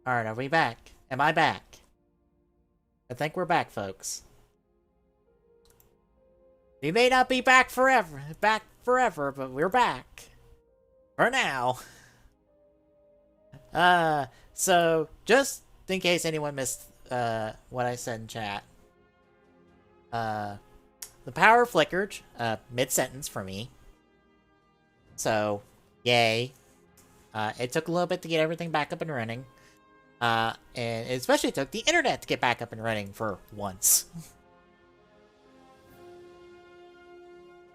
Alright, are we back? Am I back? I think we're back, folks. We may not be back forever, but we're back. For now. So, just in case anyone missed, what I said in chat. The power flickered, mid-sentence for me. So, yay. It took a little bit to get everything back up and running. And it especially took the internet to get back up and running for once.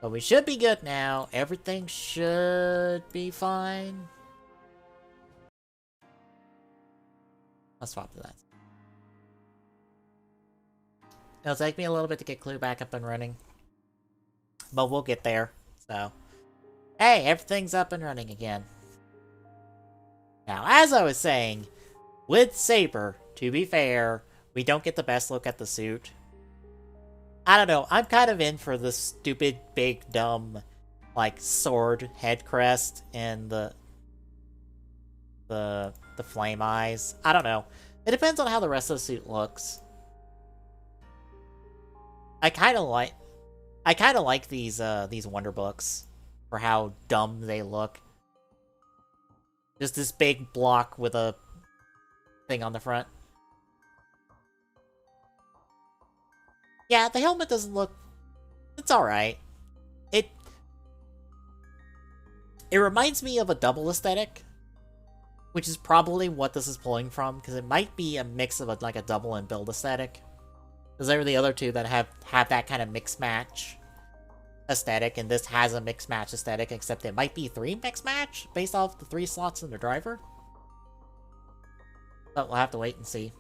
But we should be good now. Everything should be fine. I'll swap to that. It'll take me a little bit to get Clue back up and running. But we'll get there. So, hey, everything's up and running again. Now, as I was saying, with Saber, to be fair, we don't get the best look at the suit. I don't know, I'm kind of in for the stupid, big, dumb, like, sword head crest and the flame eyes. I don't know. It depends on how the rest of the suit looks. I kind of like these Wonder Books for how dumb they look. Just this big block with a thing on the front. Yeah, the helmet doesn't look... It's alright. It reminds me of a double aesthetic, which is probably what this is pulling from, because it might be a mix of like a double and build aesthetic. Because there are the other two that have that kind of mix-match aesthetic, and this has a mix-match aesthetic, except it might be 3 mix-match, based off the 3 slots in the driver. But we'll have to wait and see.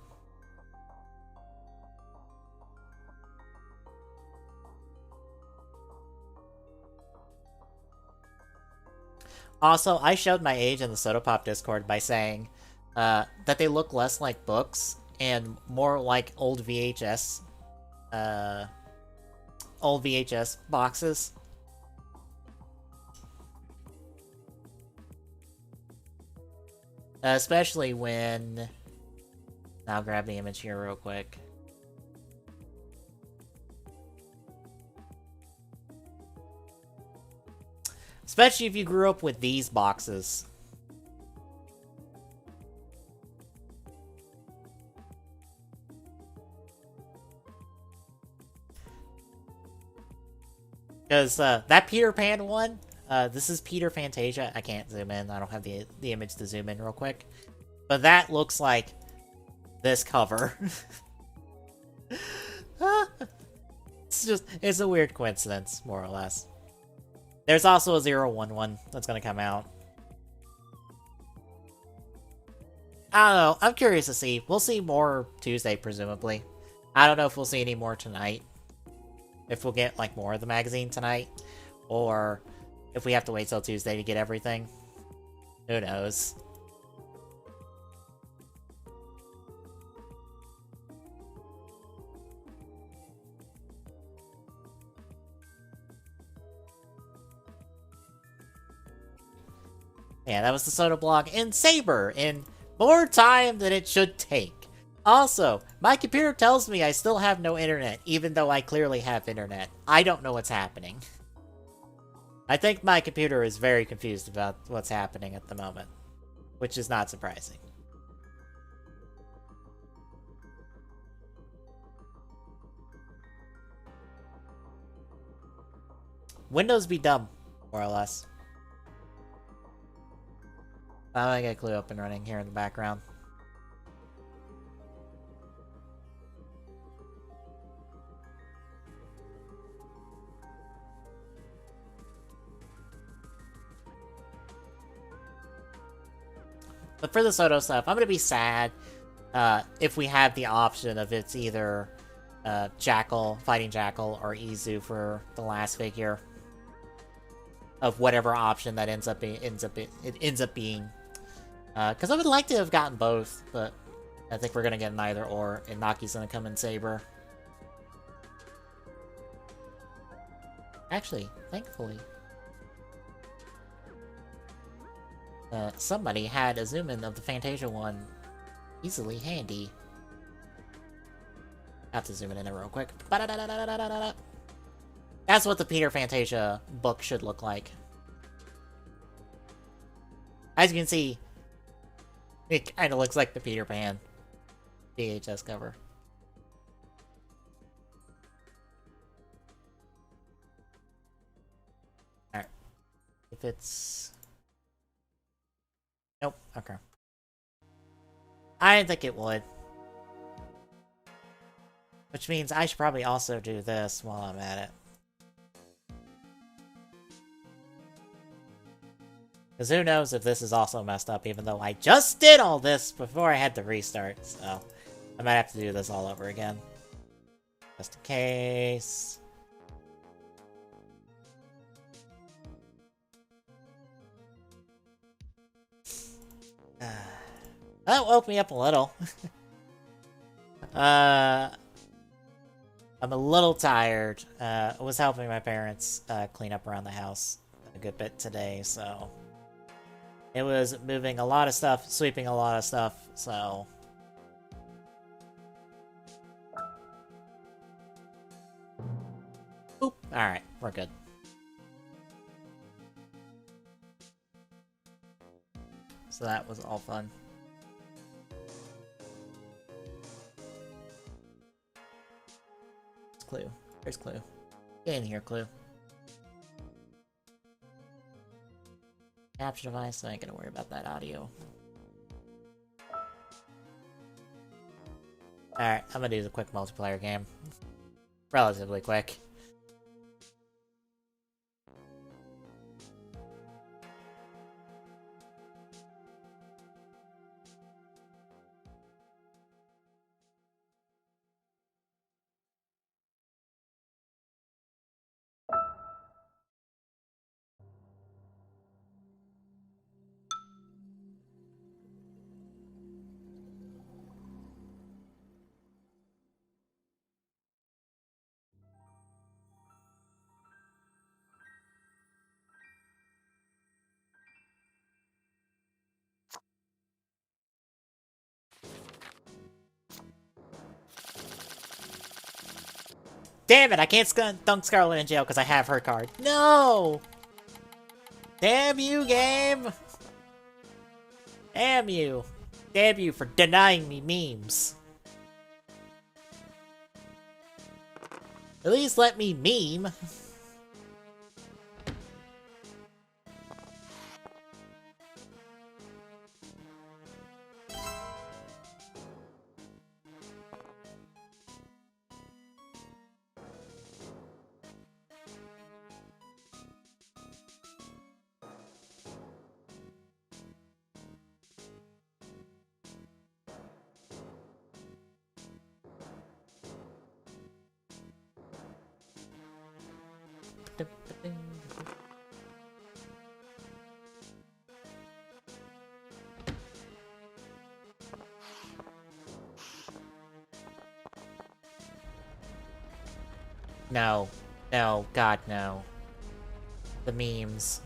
Also, I showed my age in the Sotopop Discord by saying that they look less like books and more like old VHS boxes. Especially when... I'll grab the image here real quick. Especially if you grew up with these boxes. Because that Peter Pan one, this is Peter Fantasia. I can't zoom in. I don't have the image to zoom in real quick. But that looks like this cover. It's a weird coincidence, more or less. There's also a 011 that's gonna come out. I don't know. I'm curious to see. We'll see more Tuesday, presumably. I don't know if we'll see any more tonight. If we'll get, like, more of the magazine tonight. Or if we have to wait till Tuesday to get everything. Who knows? Yeah, that was the Soda blog in Saber in more time than it should take. Also, my computer tells me I still have no internet, even though I clearly have internet. I don't know what's happening. I think my computer is very confused about what's happening at the moment, which is not surprising. Windows be dumb, more or less. I'm gonna get Clue up and running here in the background. But for the Soto stuff, I'm gonna be sad if we have the option of it's either Jackal, Fighting Jackal, or Izu for the last figure. Of whatever option that ends up being. Because I would like to have gotten both, but I think we're gonna get neither or, and Naki's gonna come in Saber. Actually, thankfully, somebody had a zoom-in of the Fantasia one Easily handy. Have to zoom it in there real quick. Ba-da-da-da-da-da-da-da. That's what the Peter Fantasia book should look like. As you can see, it kind of looks like the Peter Pan VHS cover. Alright. If it's... Nope, okay. I didn't think it would. Which means I should probably also do this while I'm at it. Because who knows if this is also messed up, even though I just did all this before I had to restart, so... I might have to do this all over again. Just in case... That woke me up a little. I'm a little tired. I was helping my parents clean up around the house a good bit today, so... It was moving a lot of stuff, sweeping a lot of stuff, so... Oop, alright, we're good. So that was all fun. It's Clue. There's Clue. Get in here, Clue. Capture device, so I ain't gonna worry about that audio. Alright, I'm gonna do the quick multiplayer game. Relatively quick. Damn it, I can't dunk Scarlet in jail because I have her card. No! Damn you, game! Damn you! Damn you for denying me memes. At least let me meme. No. No. God, no. The memes.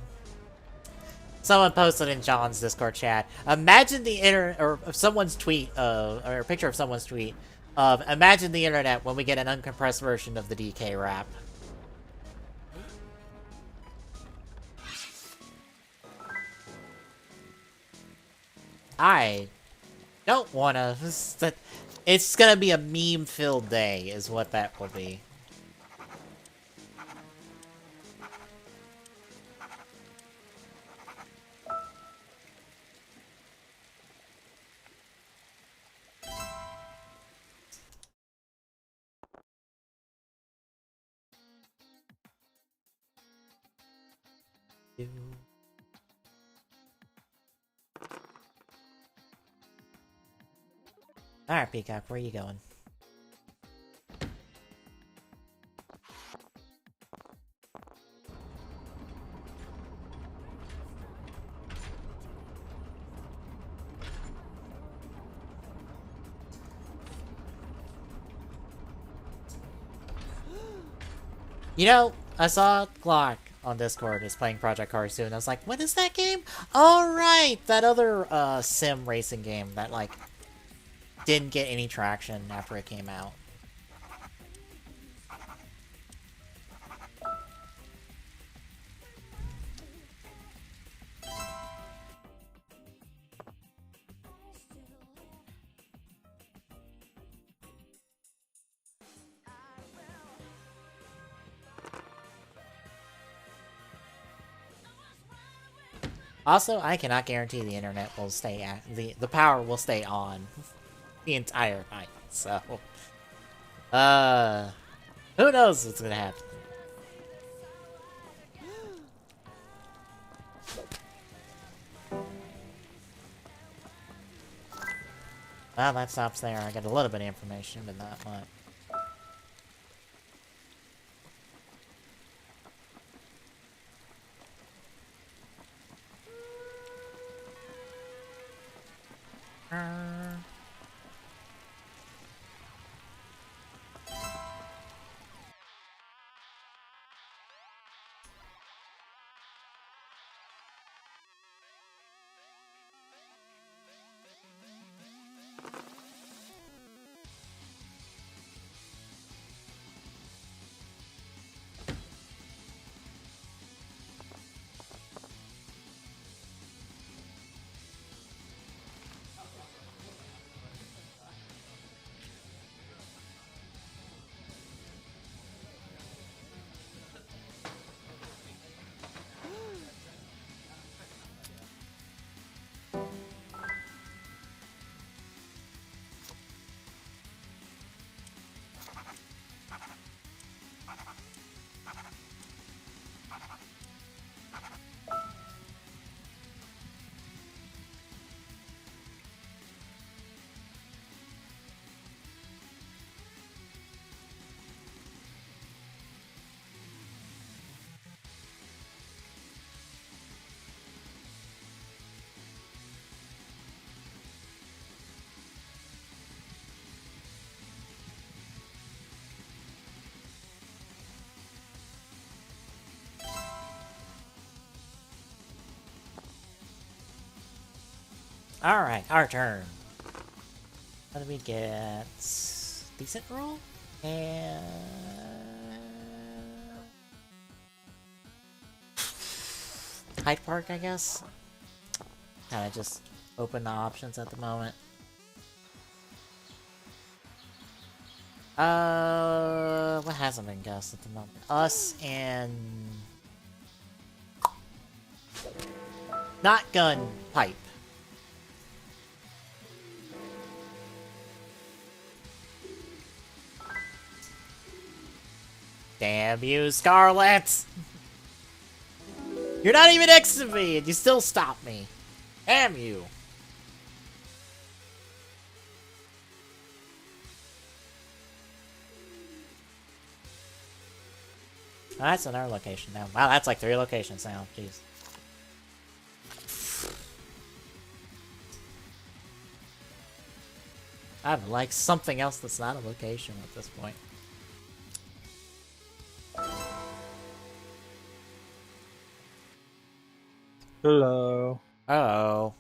Someone posted in John's Discord chat. Imagine the or someone's tweet, or a picture of someone's tweet of, imagine the internet when we get an uncompressed version of the DK rap. I don't wanna... It's gonna be a meme-filled day, is what that will be. Alright, Peacock, where are you going? You know, I saw Glock on Discord is playing Project Cars 2, and I was like, what is that game? Oh, right! That other, sim racing game that, like, didn't get any traction after it came out. Also, I cannot guarantee the internet will stay the power will stay on the entire night. So, who knows what's gonna happen? Well, that stops there. I got a little bit of information, but not much. Alright, our turn. What do we get? Decent roll? And... Hyde Park, I guess? Kinda just open the options at the moment. What hasn't been guessed at the moment? Us and... Not gun, pipe. Damn you, Scarlet! You're not even next to me, and you still stop me. Damn you. Oh, that's another location now. Wow, that's like 3 locations now. Jeez. I would like something else that's not a location at this point. Hello. Uh-oh.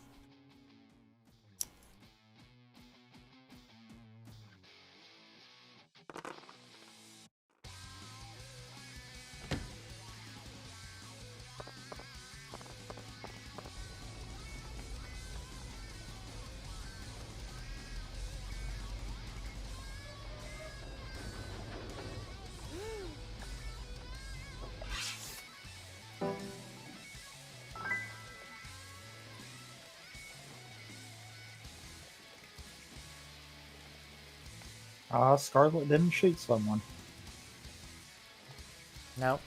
Scarlet didn't shoot someone. Nope.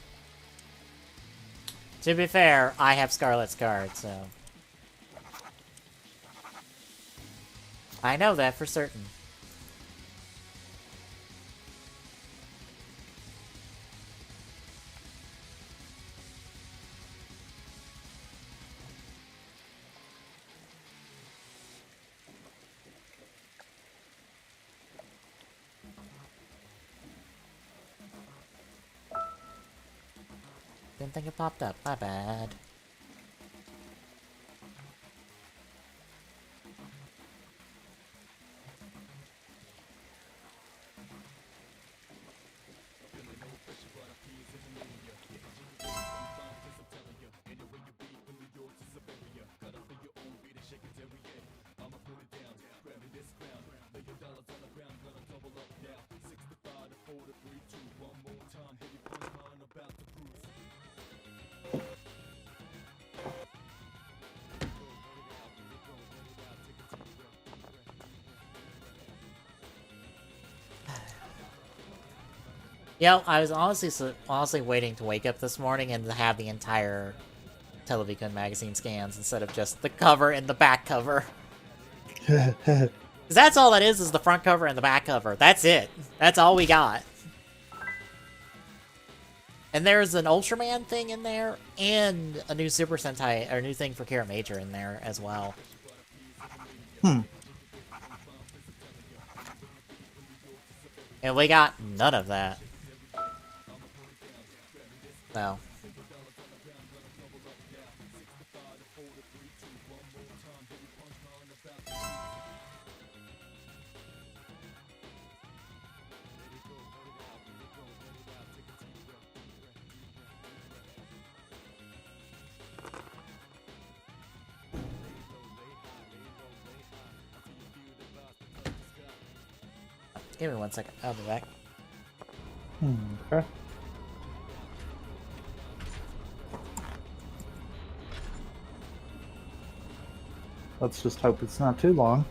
To be fair, I have Scarlet's card, so... I know that for certain. Didn't think it popped up. My bad. You know, I was honestly waiting to wake up this morning and to have the entire Television magazine scans instead of just the cover and the back cover. Because that's all that is the front cover and the back cover. That's it. That's all we got. And there's an Ultraman thing in there, and a new Super Sentai, or a new thing for Kara Major in there as well. And we got none of that. So. Give me 1 second. I'll be back. Okay. Let's just hope it's not too long.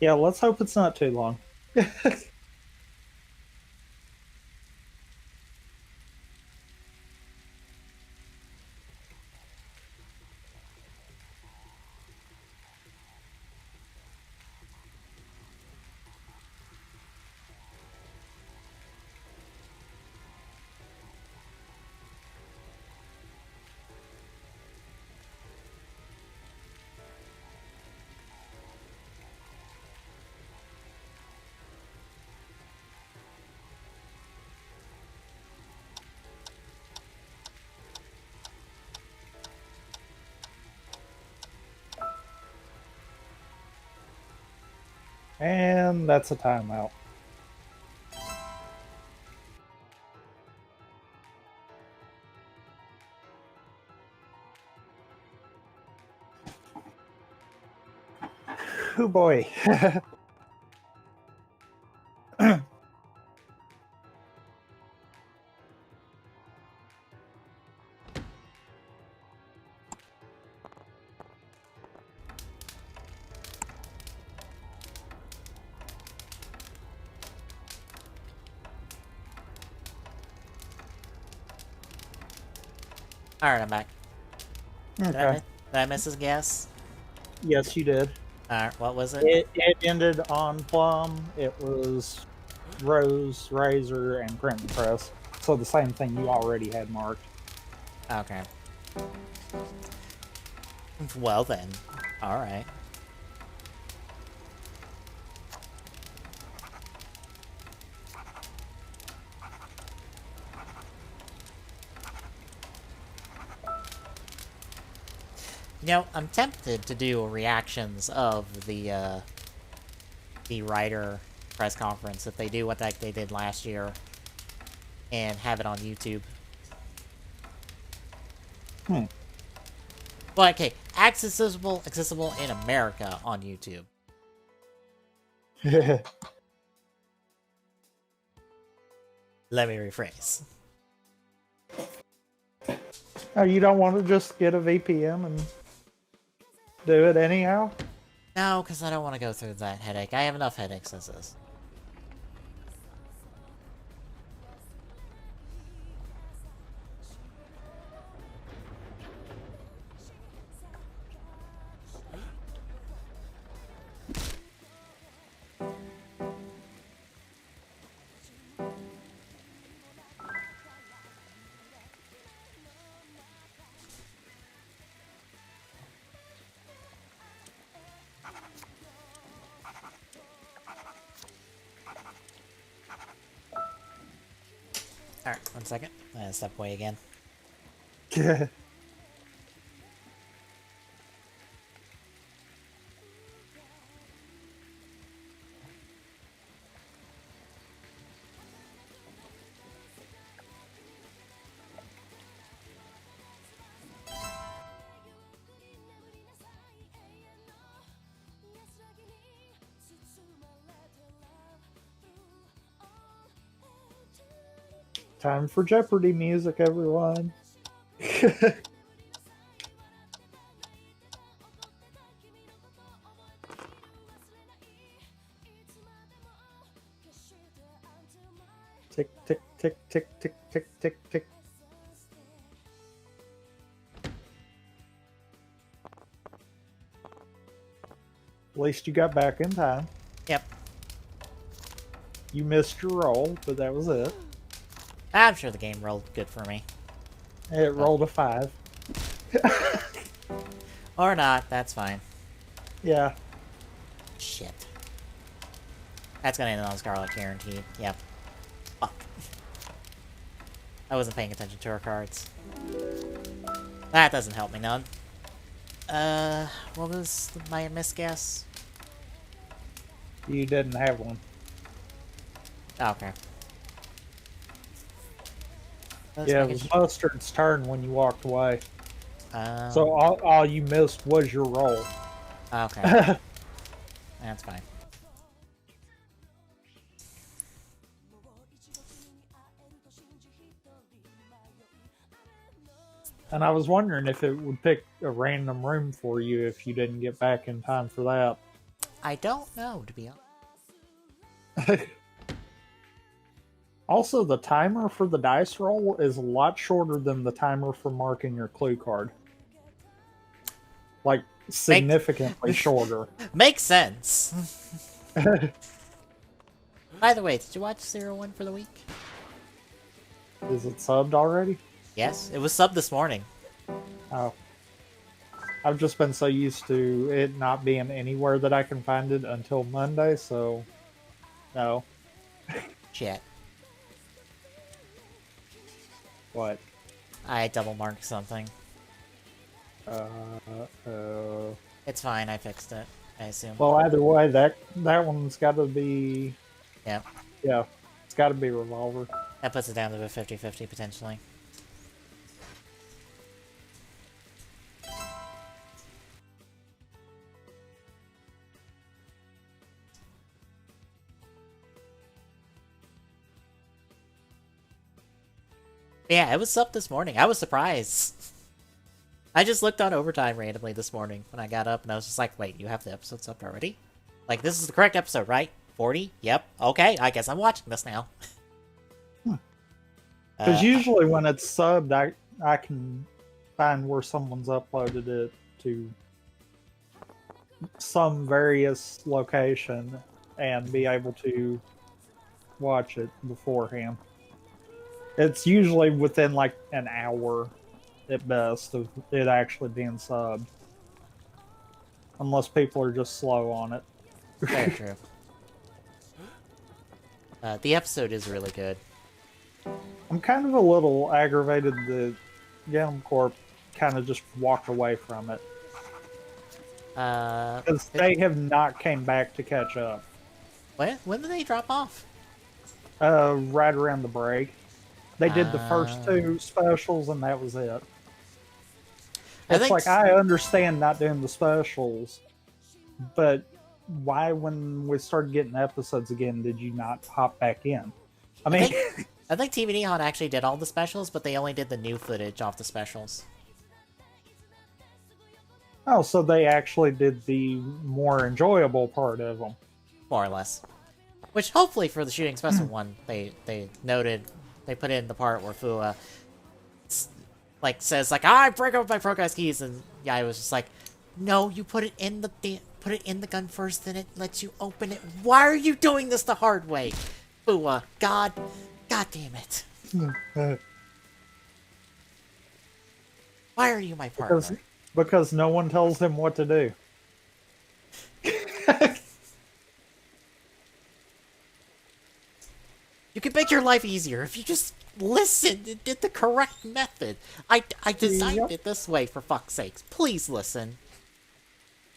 Yeah, let's hope it's not too long. And that's a timeout. Oh boy. Alright, I'm back. Okay. Did I miss his guess? Yes, you did. Alright, what was it? It ended on Plum. It was Rose, Razor, and Crimson Press. So the same thing you already had marked. Okay. Well then. Alright. You know, I'm tempted to do reactions of the writer press conference if they do what they did last year and have it on YouTube. Well, okay, accessible in America on YouTube. Let me rephrase. Oh, you don't want to just get a VPN and do it anyhow? No, because I don't want to go through that headache. I have enough headaches as is. Alright, 1 second. I'm gonna step away again. Time for Jeopardy music, everyone. Tick, tick, tick, tick, tick, tick, tick, tick. At least you got back in time. Yep. You missed your roll, but that was it. I'm sure the game rolled good for me. It rolled a 5. Or not, that's fine. Yeah. Shit. That's gonna end on Scarlet guaranteed. Yep. Fuck. I wasn't paying attention to her cards. That doesn't help me none. What was my misguess? You didn't have one. Oh, okay. Yeah, it was Mustard's turn when you walked away. So So all you missed was your roll. okay. That's fine. And I was wondering if it would pick a random room for you if you didn't get back in time for that. I don't know, to be honest. Also, the timer for the dice roll is a lot shorter than the timer for marking your clue card. Like, significantly shorter. Makes sense. By the way, did you watch 01 for the week? Is it subbed already? Yes, it was subbed this morning. Oh. I've just been so used to it not being anywhere that I can find it until Monday, so no. Shit. What? I double marked something. Uh, It's fine, I fixed it, I assume. well, either way, that one's got to be... Yep. Yeah, it's got to be Revolver. That puts it down to a 50-50 potentially. Yeah, it was up this morning. I was surprised. I just looked on Overtime randomly this morning when I got up, and I was just like, wait, you have the episode subbed already? Like, this is the correct episode, right? 40? Yep. Okay, I guess I'm watching this now. Because usually when it's subbed, I can find where someone's uploaded it to some various location and be able to watch it beforehand. It's usually within like an hour at best of it actually being subbed. Unless people are just slow on it. Very true. The episode is really good. I'm kind of a little aggravated that Gundam Corp kind of just walked away from it. Because they have not came back to catch up. When did they drop off? Right around the break. They did the first 2 specials and that was it. It's like, I understand not doing the specials, but why when we started getting episodes again did you not hop back in? I mean... I think TV Nihon actually did all the specials, but they only did the new footage off the specials. Oh, so they actually did the more enjoyable part of them. More or less. Which, hopefully, for the Shooting Special one, they noted... They put in the part where Fua... like, says, like, I break up my progress keys, and Yai was just like, no, you put it in the gun first, then it lets you open it. Why are you doing this the hard way? Fua, God damn it. Why are you my partner? Because no one tells him what to do. You can make your life easier if you just listen and did the correct method. I designed it this way, for fuck's sakes. Please listen.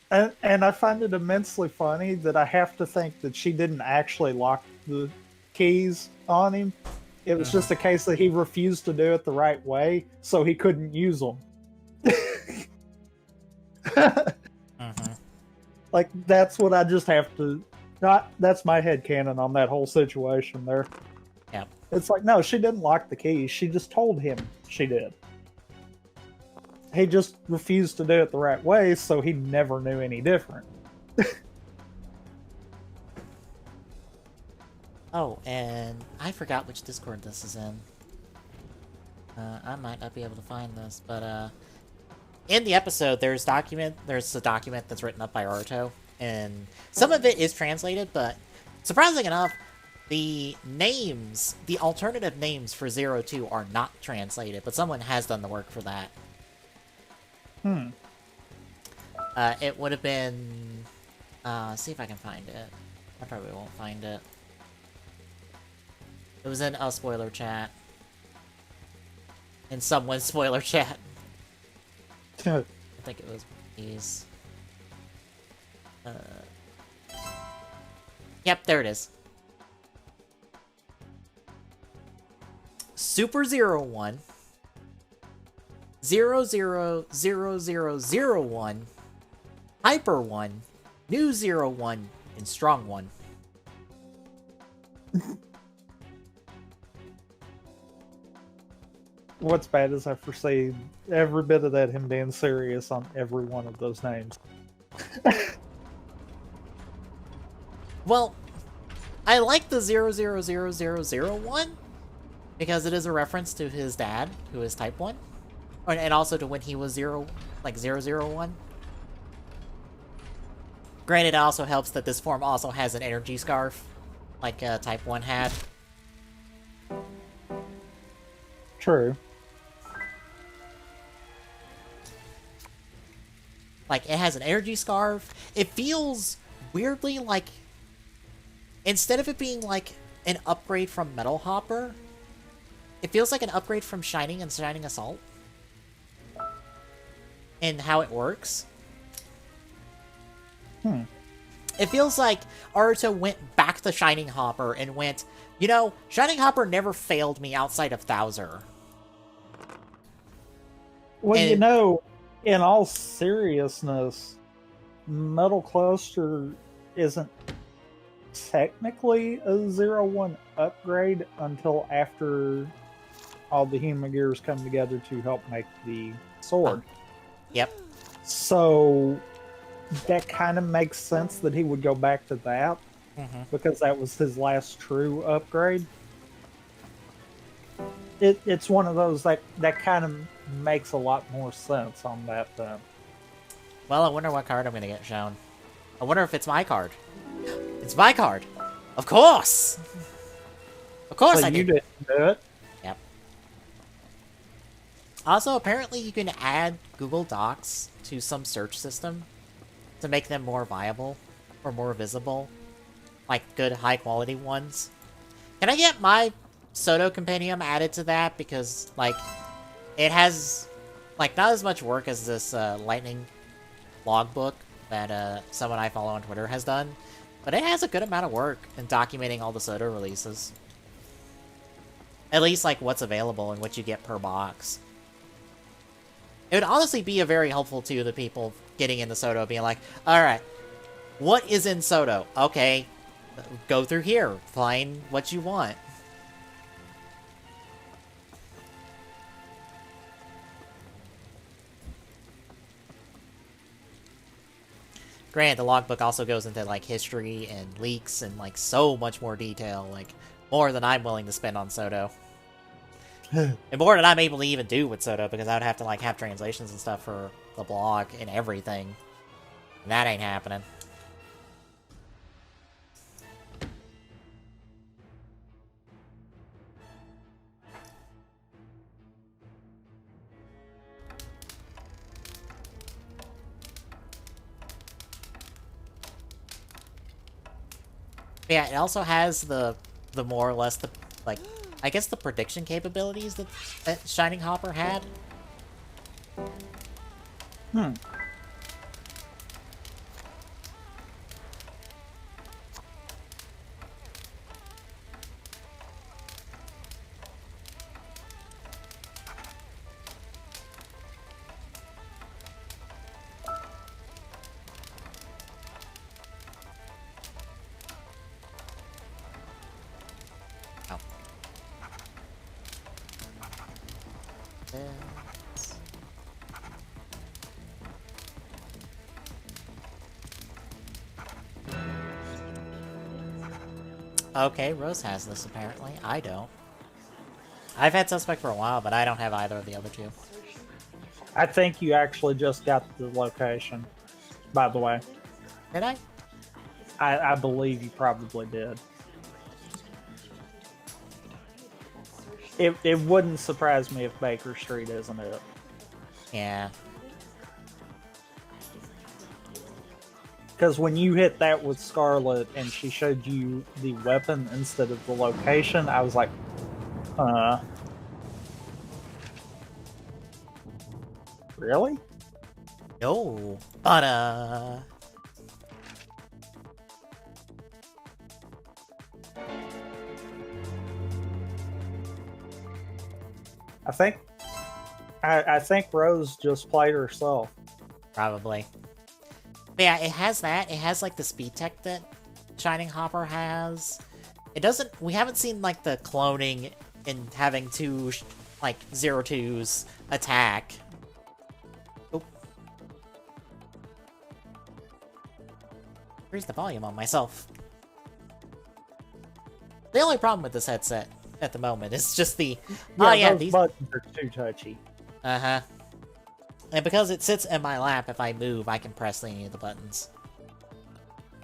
And I find it immensely funny that I have to think that she didn't actually lock the keys on him. It was just a case that he refused to do it the right way, so he couldn't use them. Like, that's what I just have to... that's my headcanon on that whole situation there. Yep. It's like, no, she didn't lock the keys. She just told him she did. He just refused to do it the right way, so he never knew any different. Oh, and I forgot which Discord this is in. I might not be able to find this, but in the episode, there's a document that's written up by Aruto, and some of it is translated, but surprisingly enough, the alternative names for 02 are not translated, but someone has done the work for that. It would have been... see if I can find it. I probably won't find it. It was in a spoiler chat. In someone's spoiler chat. I think it was these. Yep, there it is. Super 01 000001 Hyper 1 New 01 and Strong 1. What's bad is I foresee every bit of that him being serious on every one of those names. Well, I like the 000001 because it is a reference to his dad, who is Type 1. And also to when he was 001. Granted, it also helps that this form also has an energy scarf, like Type 1 had. True. Like, it has an energy scarf. It feels weirdly like... Instead of it being like an upgrade from Metal Hopper, it feels like an upgrade from Shining and Shining Assault. And how it works. It feels like Aruto went back to Shining Hopper and went, you know, Shining Hopper never failed me outside of Thouser. Well, and, you know, in all seriousness, Metal Cluster isn't technically a 01 upgrade until after all the human gears come together to help make the sword. Yep. So that kind of makes sense that he would go back to that, because that was his last true upgrade. It's one of those that kind of makes a lot more sense on that then. Well, I wonder what card I'm going to get shown. I wonder if it's my card. It's my card! Of course! Of course so I did! You didn't do it? Yep. Also, apparently you can add Google Docs to some search system to make them more viable or more visible. Like, good, high-quality ones. Can I get my Soto Compendium added to that? Because, like, it has, like, not as much work as this Lightning logbook that someone I follow on Twitter has done. But it has a good amount of work in documenting all the Soto releases. At least, like, what's available and what you get per box. It would honestly be a very helpful to the people getting into Soto, being like, alright, what is in Soto? Okay, go through here, find what you want. Granted, the logbook also goes into, like, history and leaks and, like, so much more detail, like, more than I'm willing to spend on Soto. And more than I'm able to even do with Soto, because I would have to, like, have translations and stuff for the blog and everything. And that ain't happening. Yeah, it also has the more or less the, like, I guess the prediction capabilities that Shining Hopper had. this. Okay, Rose has this apparently. I don't. I've had Suspect for a while, but I don't have either of the other two. I think you actually just got the location, by the way. Did I? I believe you probably did. It wouldn't surprise me if Baker Street isn't it. Yeah. Because when you hit that with Scarlet and she showed you the weapon instead of the location, I was like, really? No. But, I think Rose just played herself. Probably. But yeah, it has that. It has, like, the speed tech that Shining Hopper has. It doesn't... We haven't seen, like, the cloning and having two, like, 0-2s attack. Oh. Increase the volume on myself. The only problem with this headset at the moment is just the... Those buttons are too touchy. Uh-huh. And because it sits in my lap, if I move, I can press any of the buttons.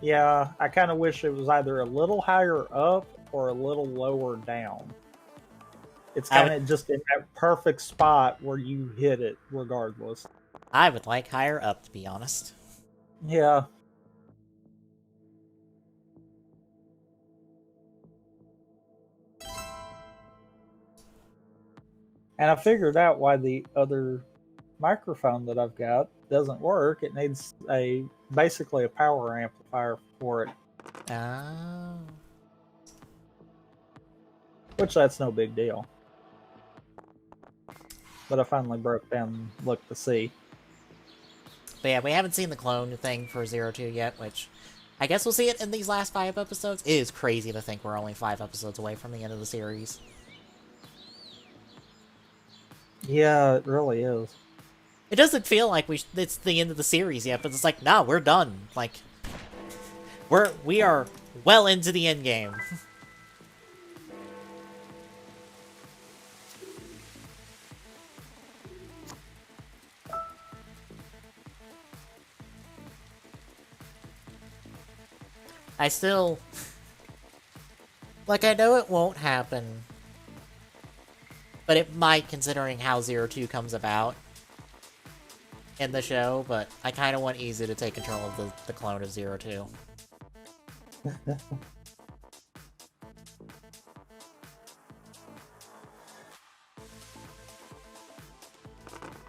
Yeah, I kind of wish it was either a little higher up or a little lower down. It's kind of just in that perfect spot where you hit it regardless. I would like higher up, to be honest. Yeah. And I figured out why the other microphone that I've got doesn't work. It needs basically a power amplifier for it. Oh. Which that's no big deal. But I finally broke down and looked to see. But yeah, we haven't seen the clone thing for 0-2 yet, which I guess we'll see it in these last 5 episodes. It is crazy to think we're only 5 episodes away from the end of the series. Yeah, it really is. It doesn't feel like it's the end of the series yet, but it's like, nah, we're done. Like, we are well into the end game. I still... Like, I know it won't happen. But it might, considering how 0-2 comes about in the show, but I kind of want Izu to take control of the clone of 0-2.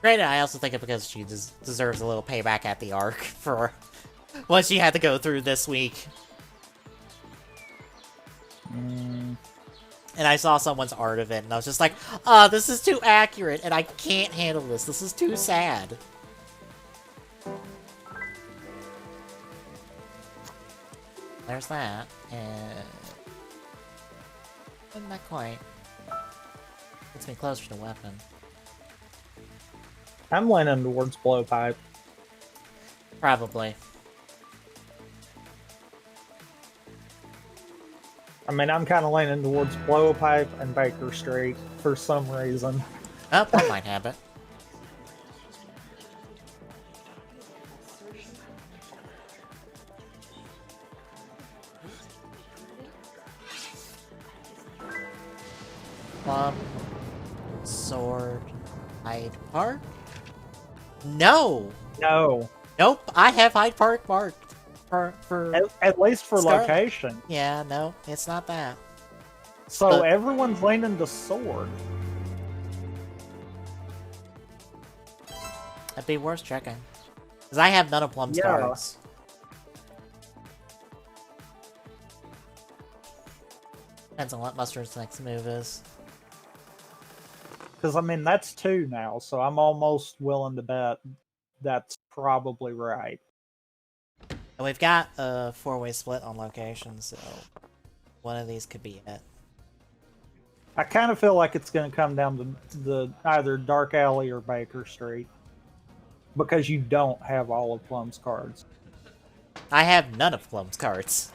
Granted, I also think it because she deserves a little payback at the arc for what she had to go through this week. And I saw someone's art of it, and I was just like, this is too accurate, and I can't handle this. This is too sad. There's that, and... not quite. Gets me closer to weapon. I'm leaning towards blowpipe. Probably. I mean, I'm kind of leaning towards blowpipe and Baker Street for some reason. Oh, that might happen. Club, sword, Hyde Park? No! No. Nope, I have Hyde Park marked. For at least for Scarlet. location. Yeah, no, it's not that. So But everyone's leaning to sword. it'd be worth checking. Because I have none of Plum's cards. Depends on what Mustard's next move is. Because, I mean, that's 2 now, so I'm almost willing to bet that's probably right. And we've got a 4-way split on location, so one of these could be it. I kind of feel like it's going to come down to the either Dark Alley or Baker Street because you don't have all of Plum's cards. I have none of Plum's cards.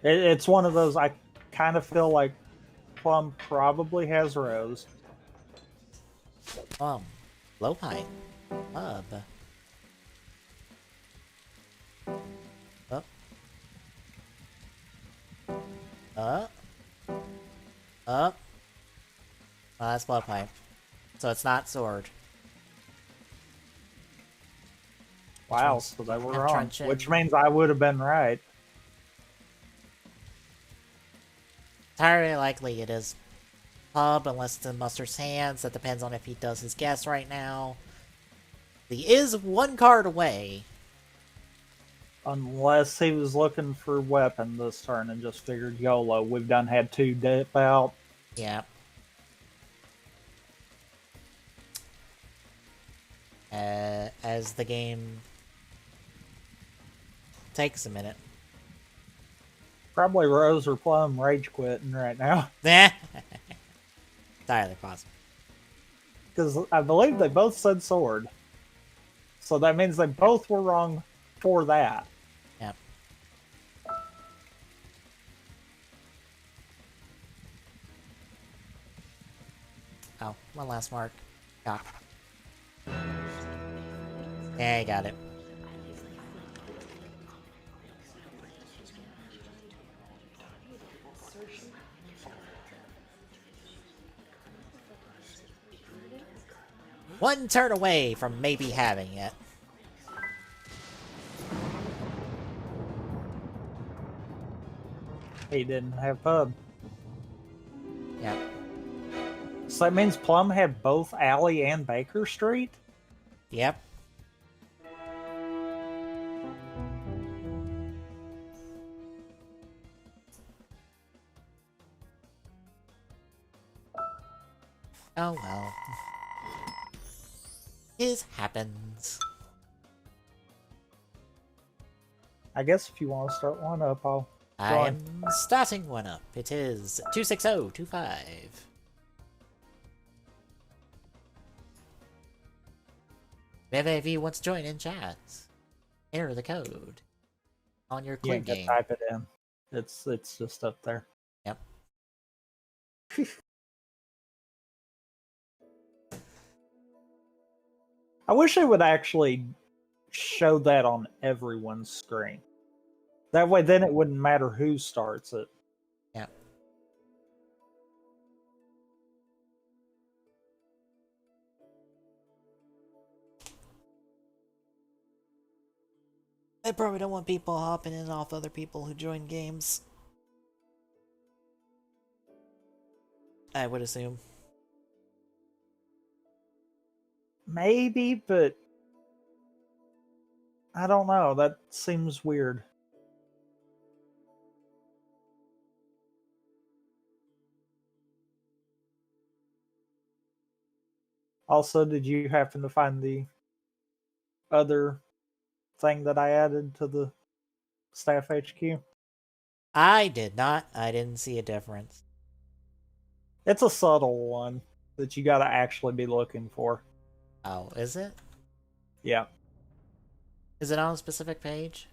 It's one of those. I kind of feel like Plum probably has Rose. Low pine. Up. Up. Up. Up. Oh, that's blow pipe. So it's not sword. Wow, so they were wrong. Truncheon. Which means I would have been right. Entirely likely it is Pub, unless it's in Mustard's hands. That depends on if he does his guess right now. He is one card away. Unless he was looking for weapon this turn and just figured YOLO. We've done had 2 dip out. Yeah. As the game takes a minute. Probably Rose or Plum rage quitting right now. Entirely possible. Because I believe they both said sword. So that means they both were wrong for that. Yep. Oh, one last mark. Ah. Yeah, I got it. One turn away from maybe having it. He didn't have Pub. Yep. So that means Plum had both Alley and Baker Street? Yep. Oh well. It happens. I guess if you want to start one up, I'll I am starting one up. It is 26025. If any of you want to join in chat, enter the code on your clue game. Type it in. It's just up there. Yep. I wish it would actually show that on everyone's screen. That way, then it wouldn't matter who starts it. Yep. I probably don't want people hopping in off other people who join games. I would assume. Maybe, but I don't know. That seems weird. Also, did you happen to find the other thing that I added to the staff HQ? I did not. I didn't see a difference. It's a subtle one that you got to actually be looking for. Oh, is it? Yeah. Is it on a specific page?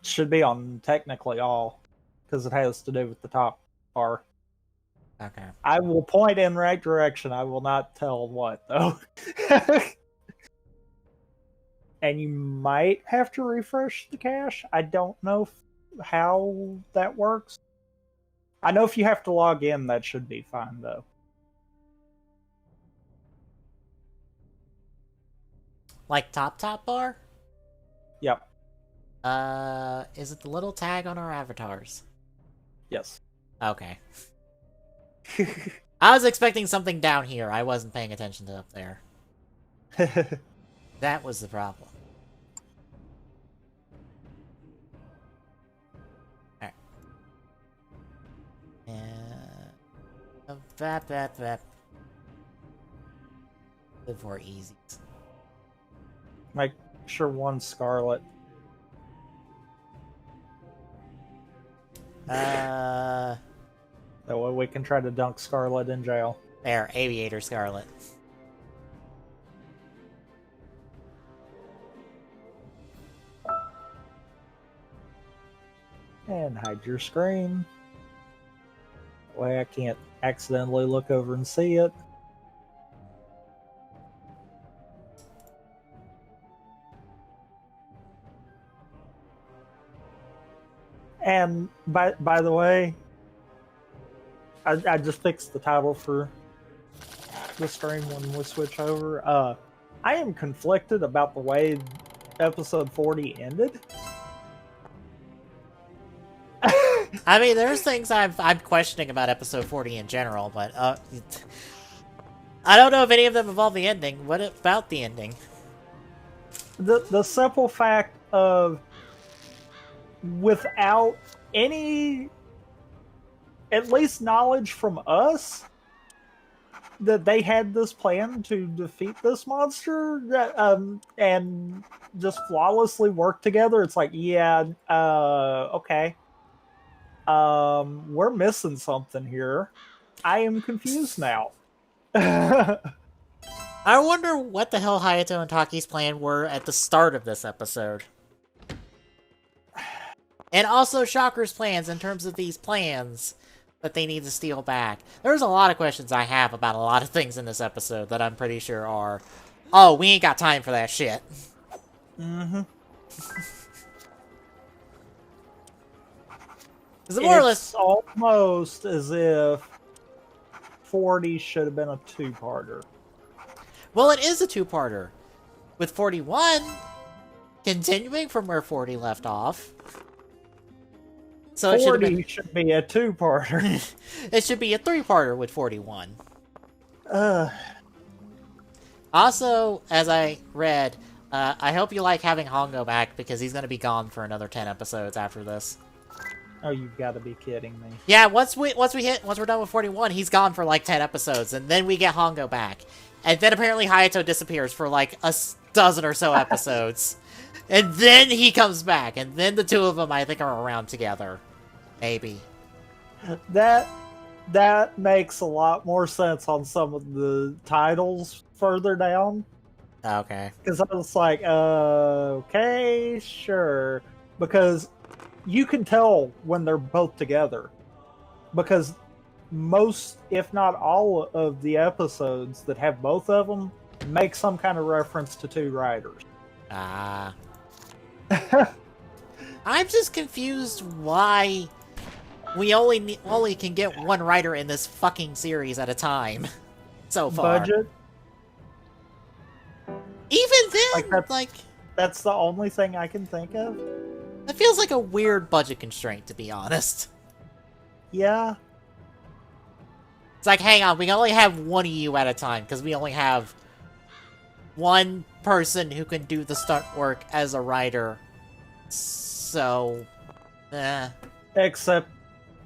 It should be on technically all, because it has to do with the top bar. Okay. I will point in right direction. I will not tell what, though. And you might have to refresh the cache. I don't know how that works. I know if you have to log in, that should be fine, though. Like top bar? Yep. Is it the little tag on our avatars? Yes. Okay. I was expecting something down here. I wasn't paying attention to up there. That was the problem. Alright. And... Live for easy. Make sure one's Scarlet. That way we can try to dunk Scarlet in jail. There, Aviator Scarlet. And hide your screen. That way I can't accidentally look over and see it. And by the way, I just fixed the title for the stream when we switch over. I am conflicted about the way episode 40 ended. I mean, there's things I'm questioning about episode 40 in general, but I don't know if any of them involve the ending. What about the ending? The simple fact of, without any, at least knowledge from us, that they had this plan to defeat this monster, and just flawlessly work together. It's like, yeah, okay. We're missing something here. I am confused now. I wonder what the hell Hayato and Taki's plan were at the start of this episode. And also Shocker's plans in terms of these plans that they need to steal back. There's a lot of questions I have about a lot of things in this episode that I'm pretty sure are, oh, we ain't got time for that shit. Mm-hmm. It's more or less almost as if 40 should have been a two-parter. Well, it is a two-parter. With 41, continuing from where 40 left off. So it 40 should be a two-parter. It should be a three-parter with 41. Also, as I read, I hope you like having Hongo back, because he's going to be gone for another 10 episodes after this. Oh, you've got to be kidding me. Yeah, once we're done with 41, he's gone for like 10 episodes, and then we get Hongo back. And then apparently Hayato disappears for like a dozen or so episodes. And then he comes back, and then the two of them, I think, are around together. Maybe. That makes a lot more sense on some of the titles further down. Okay. Because I was like, okay, sure. Because you can tell when they're both together. Because most, if not all, of the episodes that have both of them make some kind of reference to two writers. Ah. I'm just confused why we only can get one writer in this fucking series at a time so far. Budget? Even then, that's the only thing I can think of. That feels like a weird budget constraint, to be honest. Yeah. It's like, hang on, we can only have one of you at a time, because we only have one person who can do the stunt work as a writer. So, Except,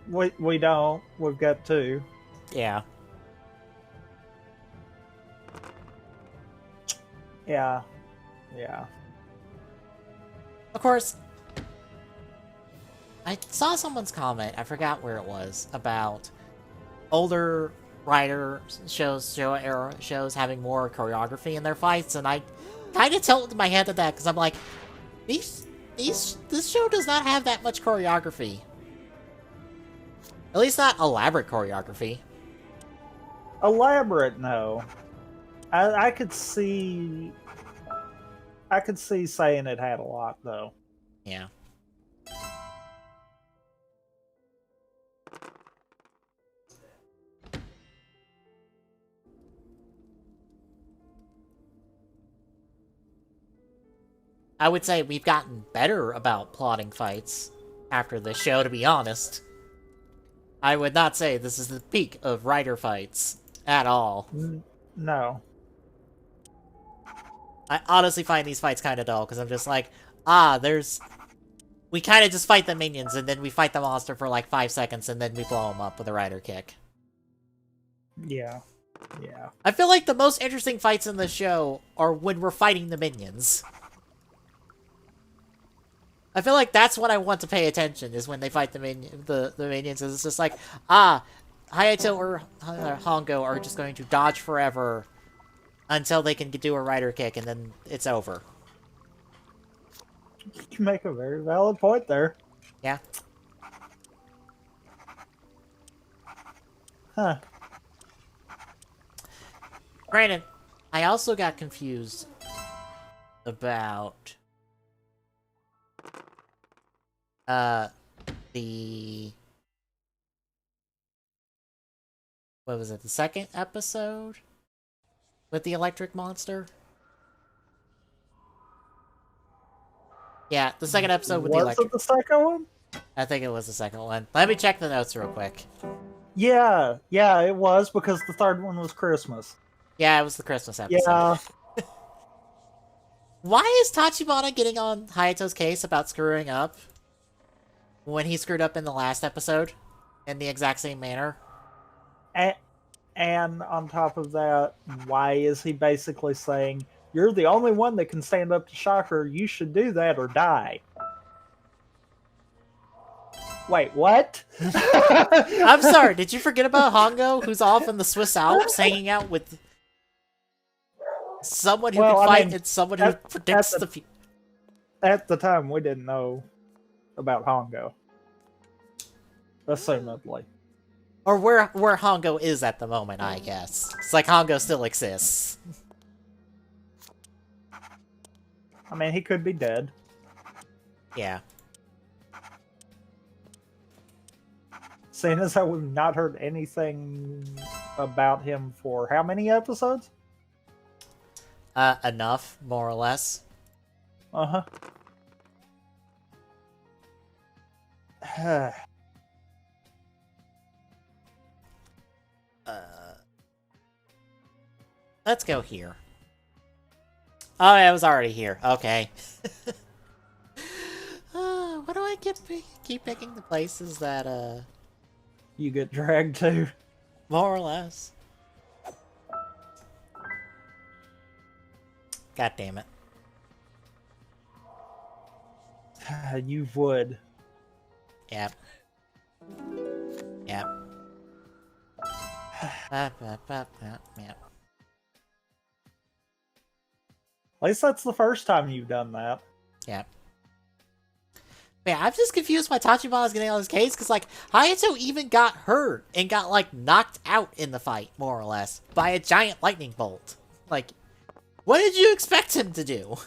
we don't. We've got two. Yeah. Yeah. Yeah. Of course, I saw someone's comment, I forgot where it was, about older writer shows having more choreography in their fights, and I kind of tilted my head at that, because I'm like, this show does not have that much choreography. At least not elaborate choreography. Elaborate, no. I could see saying it had a lot, though. Yeah. I would say we've gotten better about plotting fights after this show, to be honest. I would not say this is the peak of writer fights at all. No. I honestly find these fights kind of dull, because I'm just like, we kind of just fight the minions, and then we fight the monster for like 5 seconds, and then we blow him up with a rider kick. Yeah. Yeah. I feel like the most interesting fights in the show are when we're fighting the minions. I feel like that's what I want to pay attention, is when they fight the minions. It's just like, Hayato or Hongo are just going to dodge forever until they can do a rider kick, and then it's over. You make a very valid point there. Yeah. Huh. Granted, I also got confused about the... What was it? The second episode? With the electric monster? Yeah, the second episode with the electric... Was it the second one? I think it was the second one. Let me check the notes real quick. Yeah, it was, because the third one was Christmas. Yeah, it was the Christmas episode. Yeah. Why is Tachibana getting on Hayato's case about screwing up when he screwed up in the last episode in the exact same manner? And on top of that, why is he basically saying, you're the only one that can stand up to Shocker, you should do that or die? Wait, what? I'm sorry, did you forget about Hongo, who's off in the Swiss Alps hanging out with someone who can fight and someone who predicts the future? At the time, we didn't know about Hongo. Assumedly. Or where Hongo is at the moment, I guess. It's like Hongo still exists. I mean, he could be dead. Yeah. Seeing as how we've not heard anything about him for how many episodes? Enough, more or less. Uh-huh. Let's go here. Oh, yeah, it was already here. Okay. What do I keep picking the places that, you get dragged to? More or less. God damn it. You would. Yep. Yep. Yep. At least that's the first time you've done that. Yep. Man, I'm just confused why Tachibana's getting on his case, because, like, Hayato even got hurt and got, like, knocked out in the fight, more or less, by a giant lightning bolt. Like, what did you expect him to do?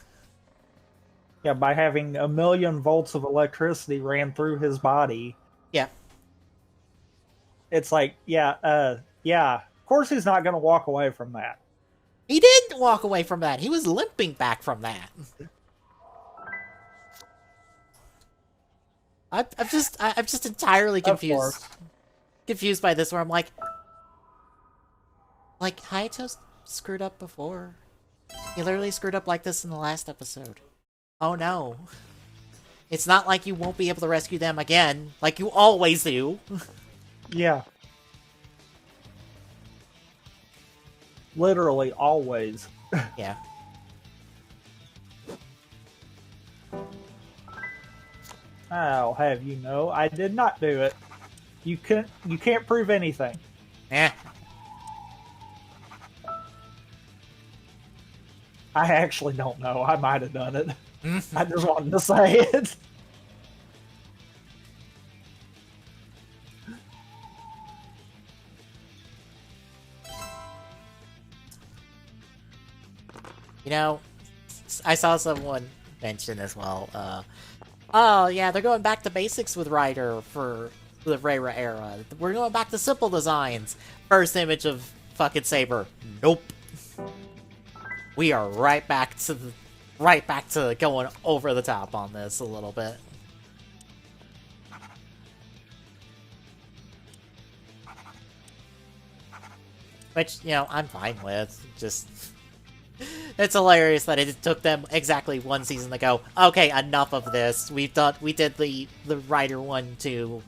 Yeah, by having 1,000,000 volts of electricity ran through his body. Yeah. It's like, yeah, of course he's not going to walk away from that. He didn't walk away from that. He was limping back from that. I'm just entirely confused. Confused by this, where I'm like, Hayato's screwed up before. He literally screwed up like this in the last episode. Oh no. It's not like you won't be able to rescue them again, like you always do. Yeah. Literally always. Yeah. I'll have you know, I did not do it. You can't prove anything. Eh. I actually don't know. I might have done it. I just wanted to say it. You know, I saw someone mention as well, oh yeah, they're going back to basics with Ryder for the Reira era. We're going back to simple designs. First image of fucking Saber. Nope. We are right back to going over the top on this a little bit. Which, you know, I'm fine with. Just... It's hilarious that it took them exactly one season to go, okay, enough of this. We did the Rider 1-2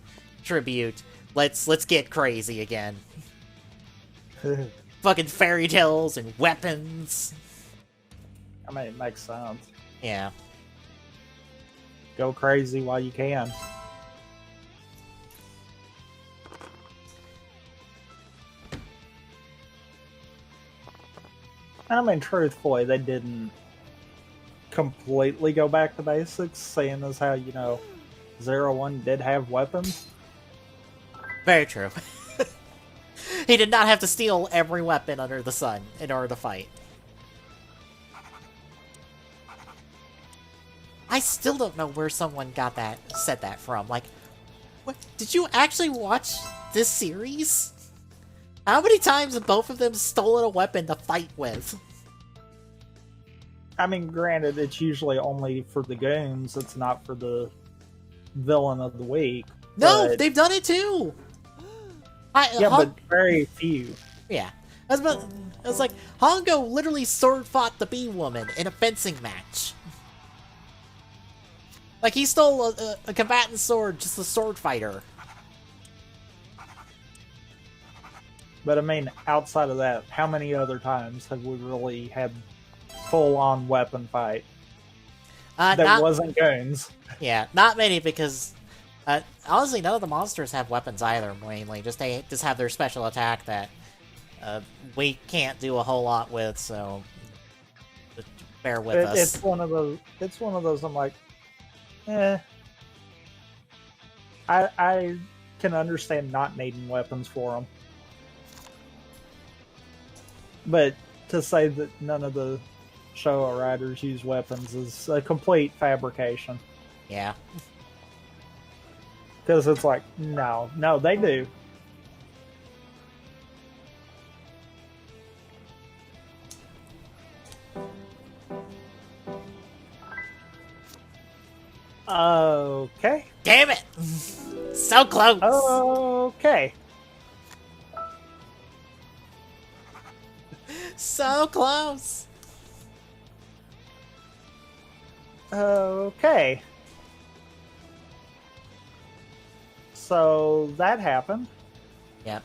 tribute. Let's get crazy again. Fucking fairy tales and weapons. I mean, it makes sense. Yeah. Go crazy while you can. I mean, truthfully, they didn't completely go back to basics, seeing as how, you know, 01 did have weapons. Very true. He did not have to steal every weapon under the sun in order to fight. I still don't know where someone said that from. Like, what? Did you actually watch this series? How many times have both of them stolen a weapon to fight with? I mean, granted, it's usually only for the goons. It's not for the villain of the week. No, but... they've done it too! But very few. Yeah. I was like, Hongo literally sword fought the bee woman in a fencing match. Like, he stole a combatant sword, just a sword fighter. But I mean, outside of that, how many other times have we really had full-on weapon fight that wasn't guns? Yeah, not many, because honestly, none of the monsters have weapons either. Mainly, they just have their special attack that we can't do a whole lot with. So just bear with us. It's one of those. It's one of those. I'm like, I can understand not needing weapons for them. But to say that none of the Showa riders use weapons is a complete fabrication. Yeah. Because it's like, no, they do. Okay. Damn it! So close! Okay. So close! Okay. So that happened. Yep.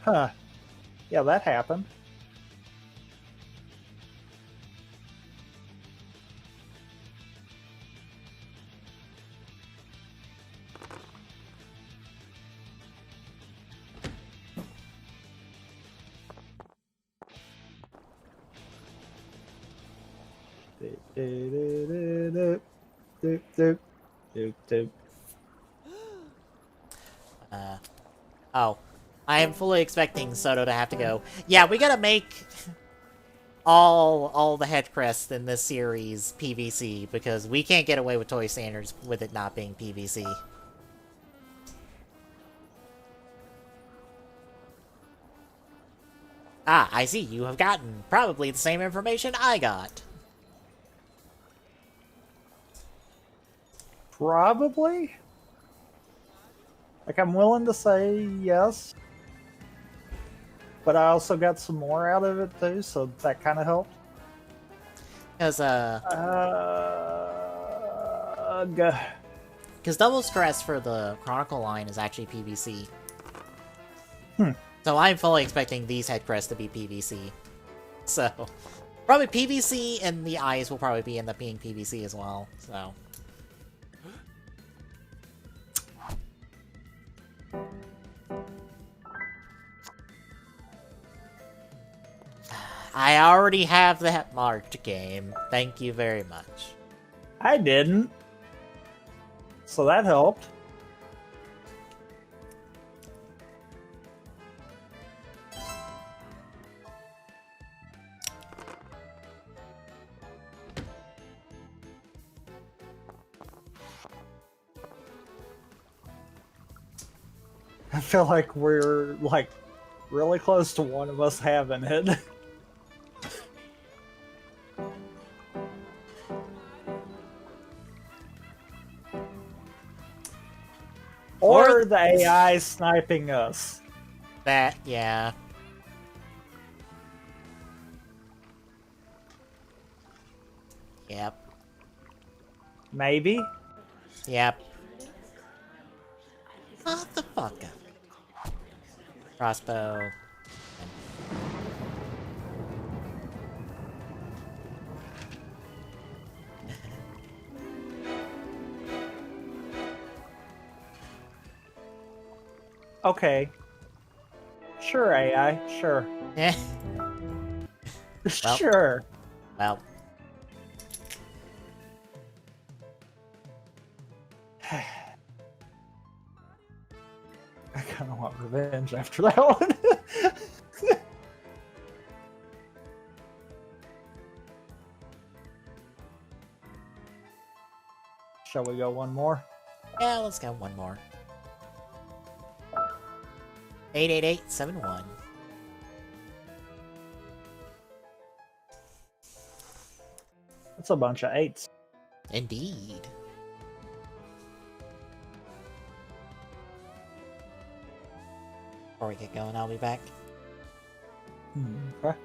Huh. Yeah, that happened. Oh. I am fully expecting Soto to have to go, yeah, we gotta make all the head crests in this series PVC, because we can't get away with toy standards with it not being PVC. Ah, I see. You have gotten probably the same information I got. Probably. Like, I'm willing to say yes. But I also got some more out of it, too, so that kind of helped. Because, Because Double Crest for the Chronicle line is actually PVC. So I'm fully expecting these head crests to be PVC. So, probably PVC, and the eyes will probably end up being PVC as well, so... I already have that marked, game. Thank you very much. I didn't. So that helped. I feel like we're, like, really close to one of us having it. Or the AI sniping us. That, yeah. Yep. Maybe. Yep. What the fuck? crossbow. Okay. Sure, AI. Sure. Yeah. Well. Sure. Well. I kind of want revenge after that one. Shall we go one more? Yeah, let's go one more. 88871. That's a bunch of 8s. Indeed. Before we get going, I'll be back. Okay.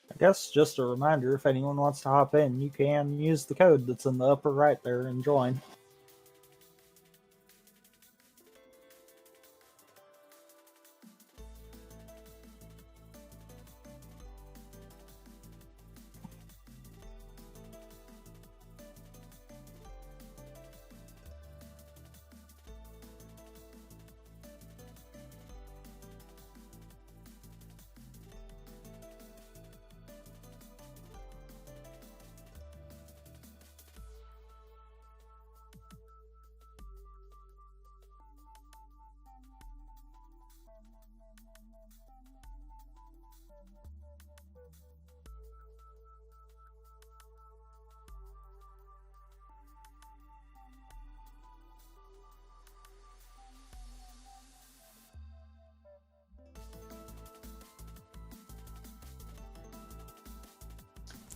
I guess just a reminder, if anyone wants to hop in, you can use the code that's in the upper right there and join.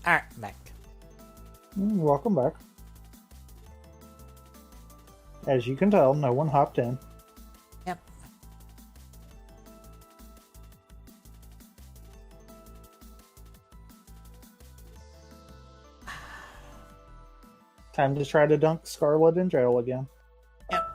Alright, I'm back. Welcome back. As you can tell, no one hopped in. Yep. Time to try to dunk Scarlet in jail again. Yep.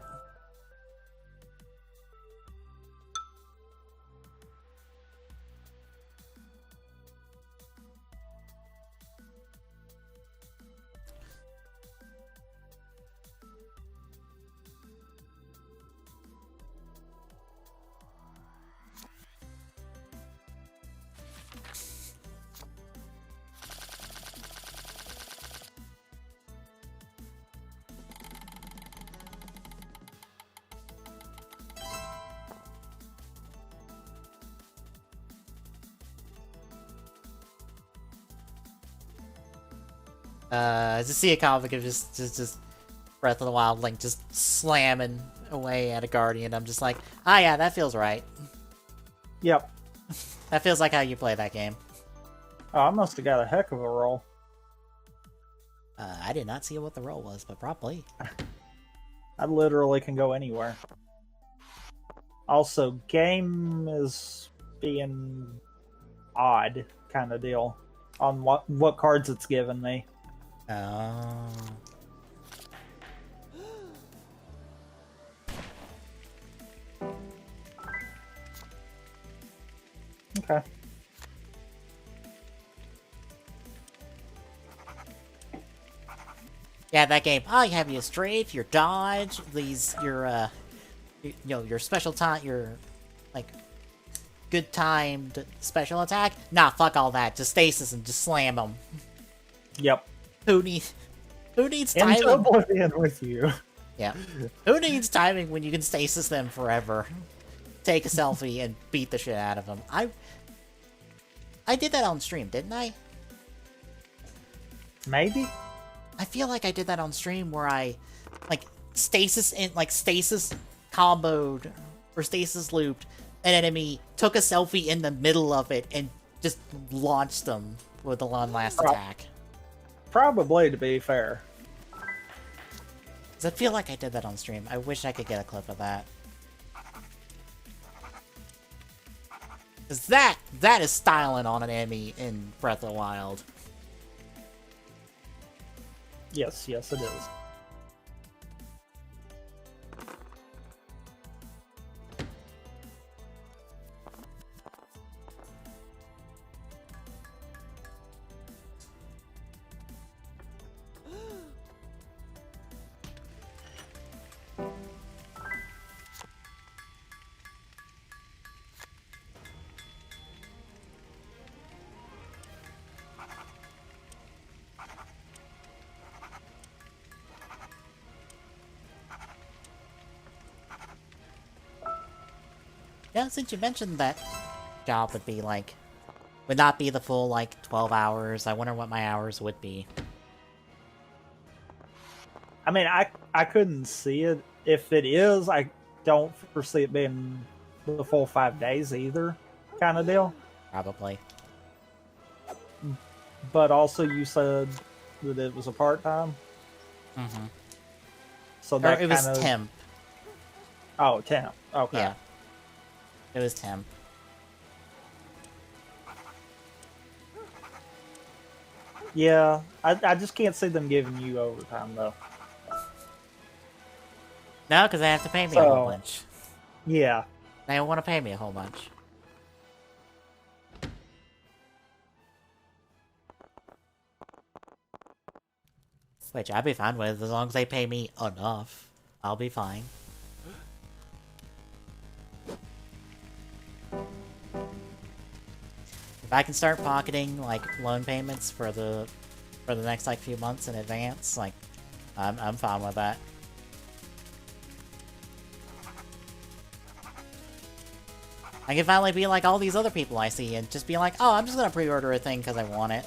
Just see a comic of just Breath of the Wild Link just slamming away at a Guardian. I'm just like, ah, yeah, that feels right. Yep. That feels like how you play that game. Oh, I must have got a heck of a roll. I did not see what the roll was, but probably. I literally can go anywhere. Also, game is being odd kind of deal on what cards it's given me. Oh. Okay. Yeah, that game. Oh, you have your strafe, your dodge, your special time, your, like, good timed special attack. Nah, fuck all that. Just stasis and just slam them. Yep. Who needs Into timing? oblivion with you. Yeah. Who needs timing when you can stasis them forever? Take a selfie and beat the shit out of them. I did that on stream, didn't I? Maybe? I feel like I did that on stream where I, stasis comboed, or stasis looped an enemy, took a selfie in the middle of it, and just launched them with the one last attack. Probably, to be fair. Because I feel like I did that on stream. I wish I could get a clip of that. Because that is styling on an enemy in Breath of the Wild. Yes, it is. Yeah, since you mentioned that job would not be the full, 12 hours, I wonder what my hours would be. I mean, I couldn't see it. If it is, I don't foresee it being the full 5 days either, kind of deal. Probably. But also, you said that it was a part-time? Mm-hmm. So that it was temp. Oh, temp. Okay. Yeah. It was temp. Yeah, I just can't see them giving you overtime, though. No, because they have to pay me a whole bunch. Yeah. They don't want to pay me a whole bunch. Which I'd be fine with, as long as they pay me enough. I'll be fine. If I can start pocketing, loan payments for the next, few months in advance, I'm fine with that. I can finally be like all these other people I see and just be like, oh, I'm just gonna pre-order a thing because I want it.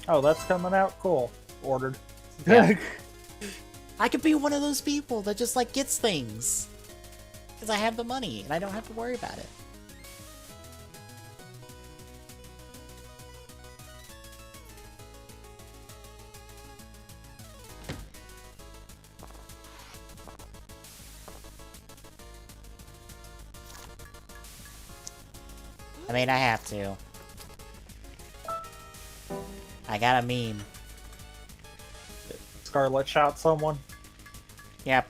Oh, that's coming out? Cool. Ordered. Yeah. I could be one of those people that just, gets things. Because I have the money and I don't have to worry about it. I mean, I have to. I got a meme. Scarlet shot someone? Yep.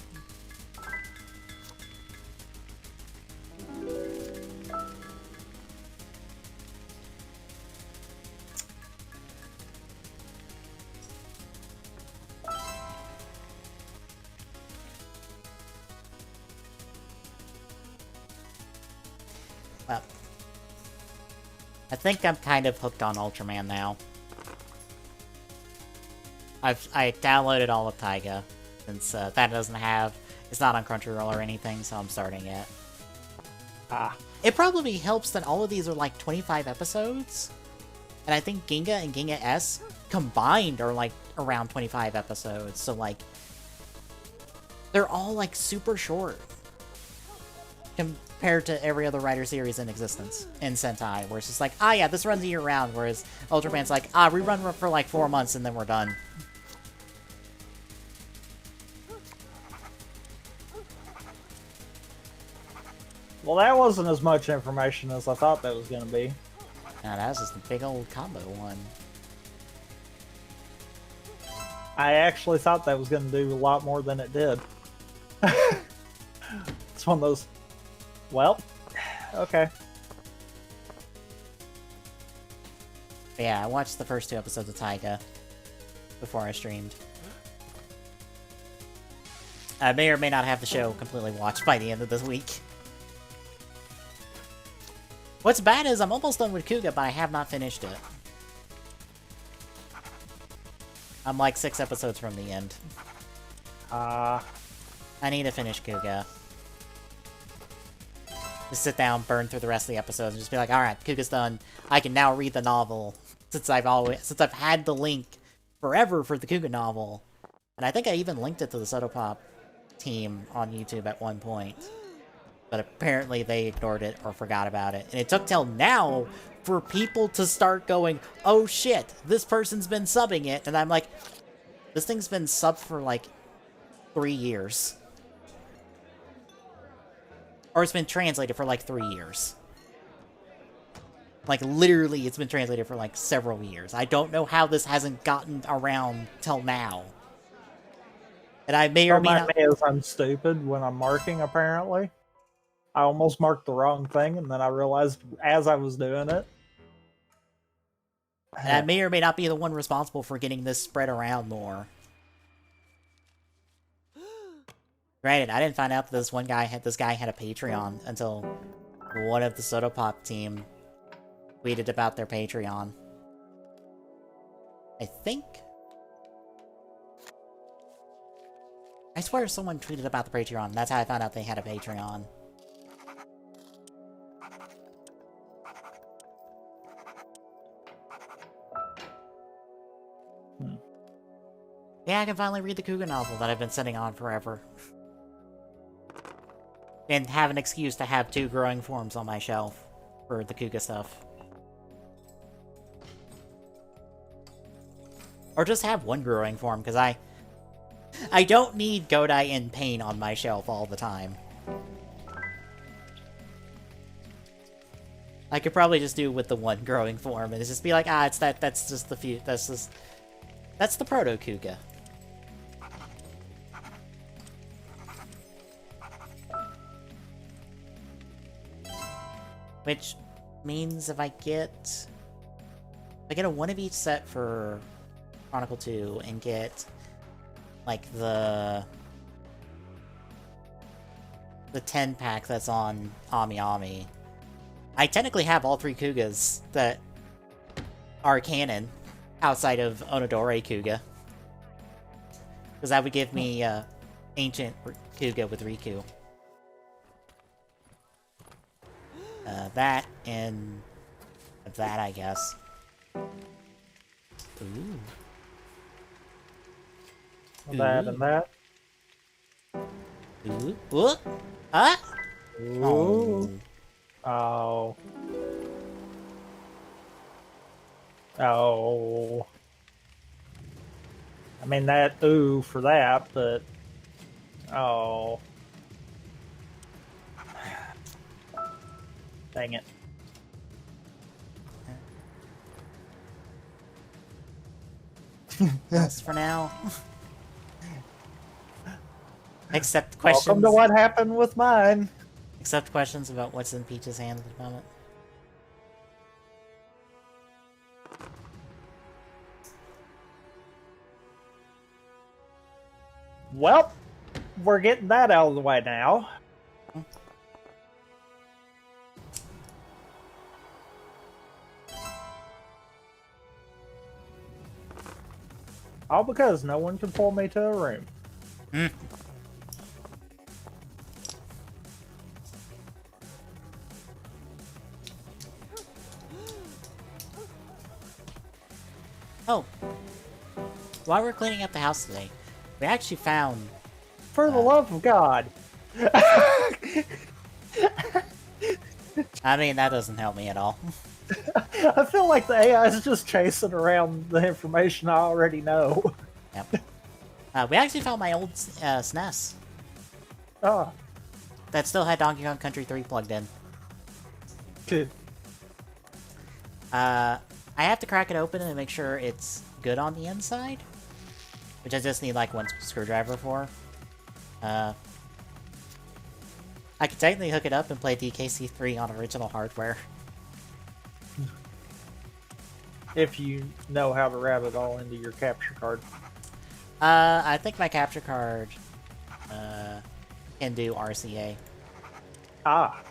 Well, I think I'm kind of hooked on Ultraman now. I downloaded all of Taiga, since that doesn't have... It's not on Crunchyroll or anything, so I'm starting it. It probably helps that all of these are 25 episodes. And I think Ginga and Ginga S combined are around 25 episodes, so they're all super short. Compared to every other Rider series in existence in Sentai, where it's just yeah, this runs year round, whereas Ultraman's we run for 4 months and then we're done. Well, that wasn't as much information as I thought that was going to be. No, that was just a big old combo one. I actually thought that was going to do a lot more than it did. It's one of those... Well, okay. But yeah, I watched the first 2 episodes of Taiga before I streamed. I may or may not have the show completely watched by the end of this week. What's bad is I'm almost done with Kuga, but I have not finished it. I'm like 6 episodes from the end. I need to finish Kuga. Just sit down, burn through the rest of the episodes, and just be like, alright, Kuga's done. I can now read the novel. Since I've had the link forever for the Kuga novel. And I think I even linked it to the Sotopop team on YouTube at one point. But apparently they ignored it or forgot about it. And it took till now for people to start going, oh shit, this person's been subbing it. And I'm like, this thing's been subbed for like 3 years. Or it's been translated for like 3 years. Like, literally, it's been translated for like several years. I don't know how this hasn't gotten around till now. And I may or may not... Is I'm stupid when I'm marking, apparently. I almost marked the wrong thing, and then I realized as I was doing it. And I may or may not be the one responsible for getting this spread around more. Granted, I didn't find out that this guy had a Patreon until one of the Sotopop team tweeted about their Patreon. I think. I swear someone tweeted about the Patreon. That's how I found out they had a Patreon. Yeah, I can finally read the Kuga novel that I've been sitting on forever. And have an excuse to have 2 growing forms on my shelf for the Kuga stuff. Or just have 1 growing form, because I don't need Godai in Pain on my shelf all the time. I could probably just do with the 1 growing form, and just be like, it's that's just the that's the Proto Kuga. Which means if I get a 1 of each set for Chronicle 2 and get like the 10 pack that's on Ami Ami, I technically have all 3 Kugas that are canon outside of Onodore Kuga. Because that would give me Ancient Kuga with Riku. That and that, I guess. Ooh. That and that. Ooh. Ooh. Huh? Ooh. Oh. Oh. I mean, that ooh for that, but... Oh. Dang it. That's for now. Except questions. Welcome to what happened with mine. Except questions about what's in Peach's hand at the moment. Well, we're getting that out of the way now. All because no one can pull me to a room. Oh. While we're cleaning up the house today, we actually found... For the love of God. I mean, that doesn't help me at all. I feel like the AI is just chasing around the information I already know. Yep. We actually found my old SNES. Oh. That still had Donkey Kong Country 3 plugged in. Good. I have to crack it open and make sure it's good on the inside. Which I just need like 1 screwdriver for. I could technically hook it up and play DKC3 on original hardware. if you know how to route it all into your capture card. I think my capture card can do RCA. Ah,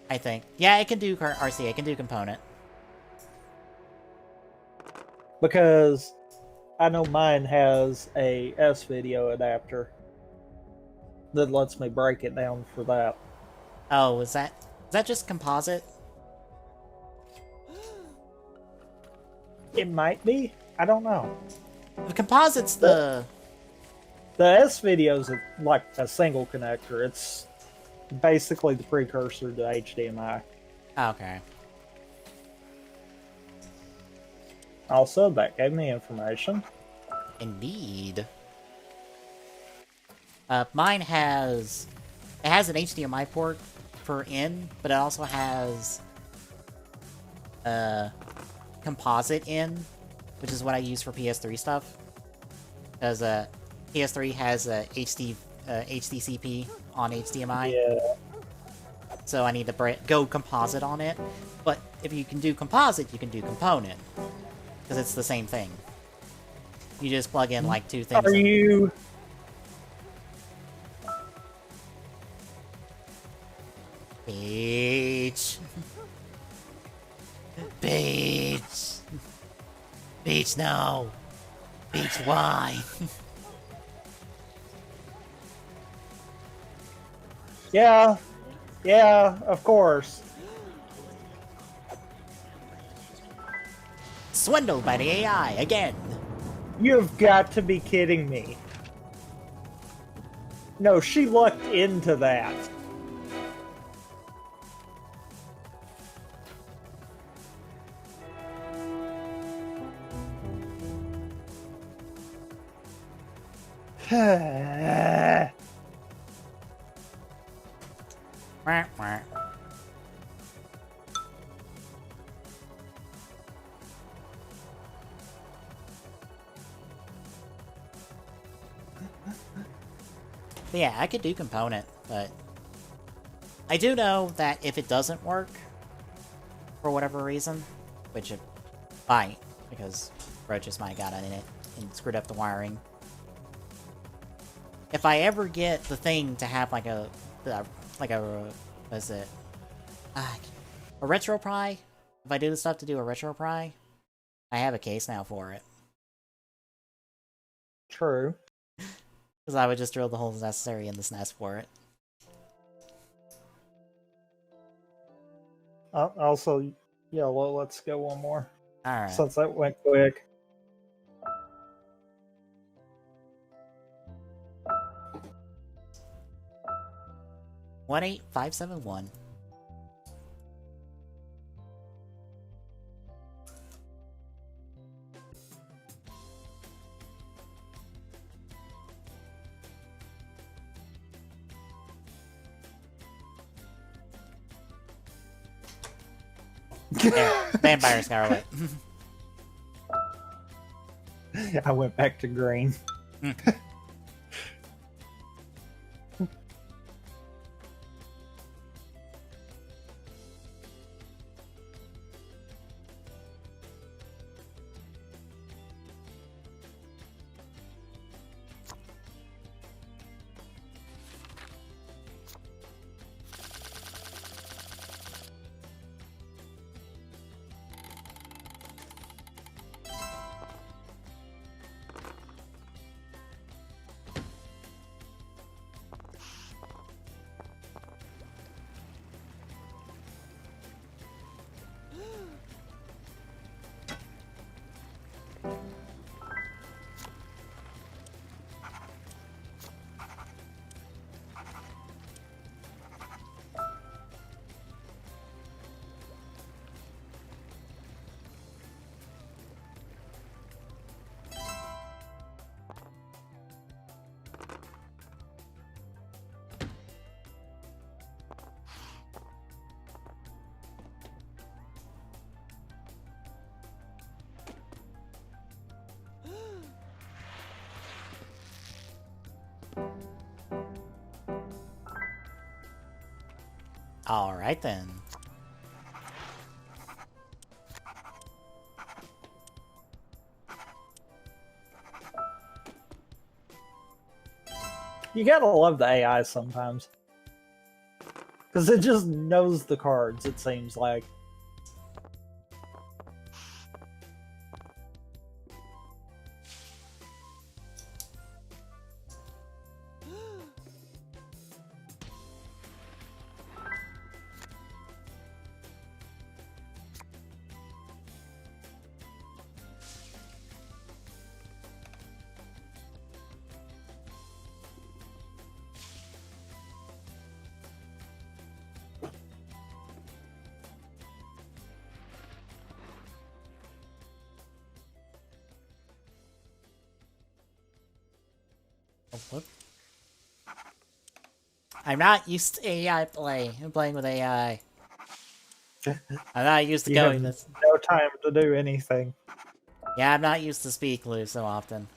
I think. Yeah, it can do RCA. It can do component. because I know mine has a S-video adapter that lets me break it down for that. Oh, is that just composite? It might be. I don't know. The composite's the... The S-video is like a single connector. It's basically the precursor to HDMI. Okay. Also, that gave me information. Indeed. Mine has... It has an HDMI port for in, but it also has... composite in, which is what I use for PS3 stuff. Because, PS3 has a HDCP on HDMI. Yeah. So I need to go composite on it. But if you can do composite, you can do component. Because it's the same thing. You just plug in like two things. Are you... Beach. Beach. Beach, no. Beach, why? Yeah. Yeah, of course. Swindled by the AI again. You've got to be kidding me. No, she lucked into that. Wah, wah. But yeah, I could do component, but I do know that if it doesn't work, for whatever reason, which it might, because roaches might got in it and screwed up the wiring. If I ever get the thing to have like a what is it? A retro pry? If I do the stuff to do a retro pry, I have a case now for it. True. Because I would just drill the holes necessary in the SNES for it. Also, yeah, well, let's go one more. Alright. Since that went quick. One 18571. There, Vampire Scarlet. I went back to green. Alright then. You gotta love the AI sometimes. Because it just knows the cards, it seems like. Oh, whoop. I'm not used to AI play. I'm playing with AI. I'm not used to You going have this. no time to do anything. Yeah, I'm not used to speak loose so often.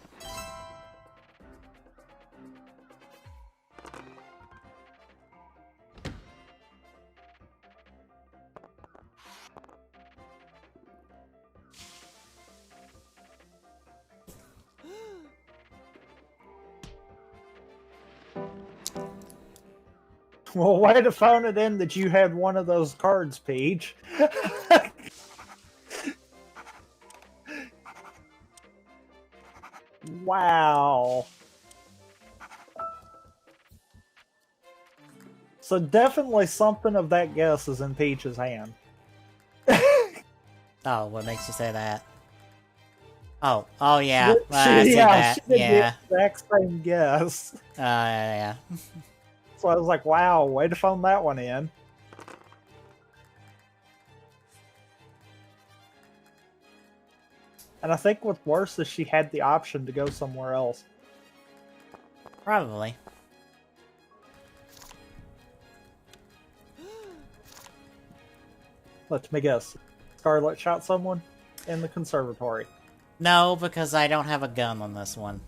Well, way to phone it in that you had one of those cards, Peach. Wow. So definitely something of that guess is in Peach's hand. Oh, what makes you say that? Oh yeah, I She, see yeah, that. she did Yeah. the exact same guess. Yeah. So I was like, wow, way to phone that one in. And I think what's worse is she had the option to go somewhere else. Probably. Let me guess. Scarlet shot someone in the conservatory. No, because I don't have a gun on this one.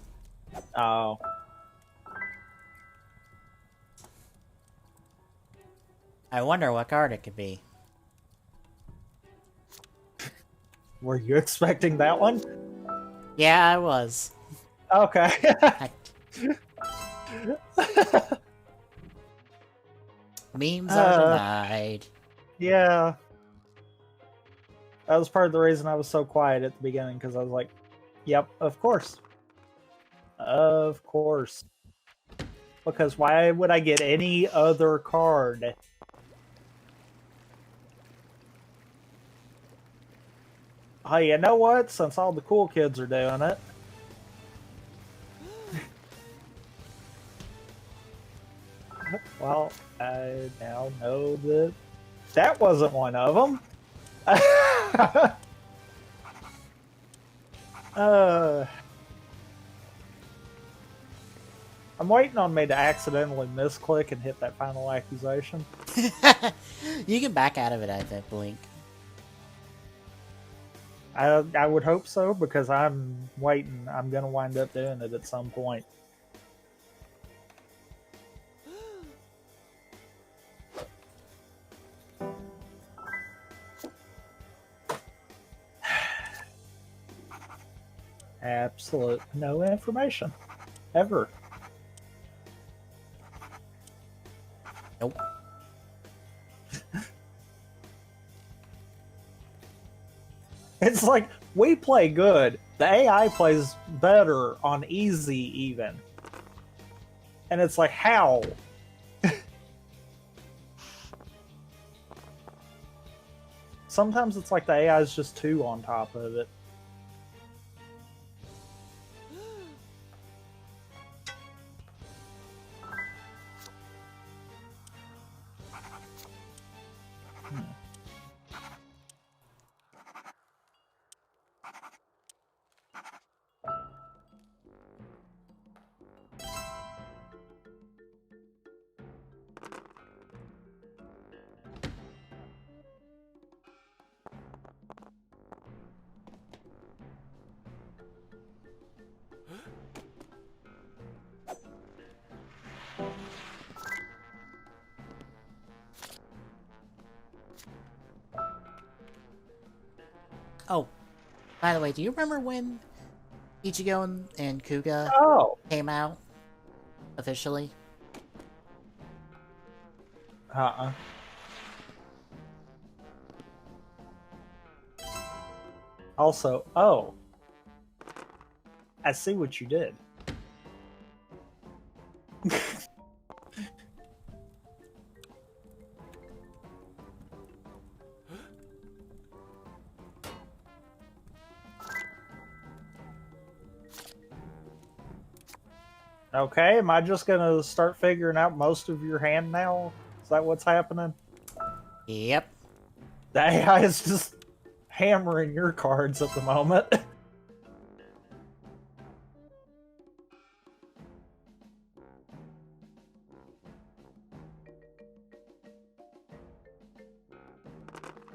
Oh. I wonder what card it could be. Were you expecting that one? Yeah, I was. Okay. Memes are denied. Yeah. That was part of the reason I was so quiet at the beginning, because I was like, yep, of course. Of course. Because why would I get any other card? Oh, you know what? Since all the cool kids are doing it. Well, I now know that that wasn't one of them. I'm waiting on me to accidentally misclick and hit that final accusation. You can back out of it, I think, Blink. I would hope so, because I'm waiting. I'm going to wind up doing it at some point. Absolute no information. Ever. Nope. It's like, we play good. The AI plays better on easy, even. And it's like, how? Sometimes it's like the AI is just too on top of it. Oh, by the way, do you remember when Ichigo and Kuga Oh, came out? officially. Uh-uh. Also, oh, I see what you did. Okay, am I just gonna start figuring out most of your hand now? Is that what's happening? Yep. The AI is just hammering your cards at the moment.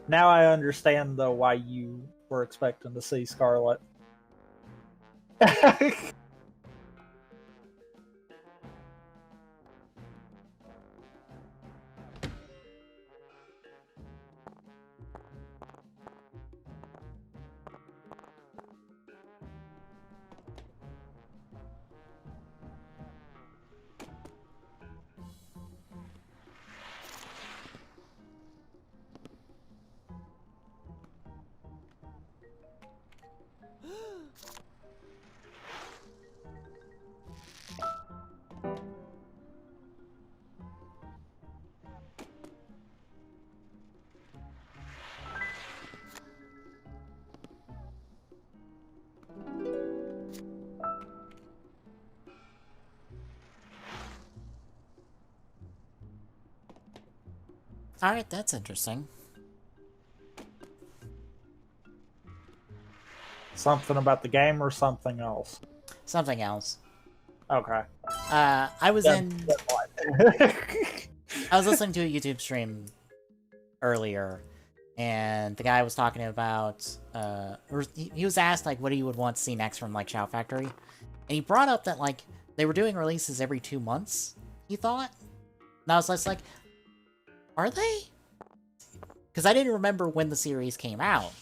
Now I understand, though, why you were expecting to see Scarlet. Alright, that's interesting. Something about the game or something else? Something else. Okay. I was Then I was listening to a YouTube stream earlier, and the guy was talking about, or he was asked, like, what he would want to see next from, like, Shout Factory. And he brought up that, like, they were doing releases every 2 months, he thought. And I was just like, are they? Because I didn't remember when the series came out.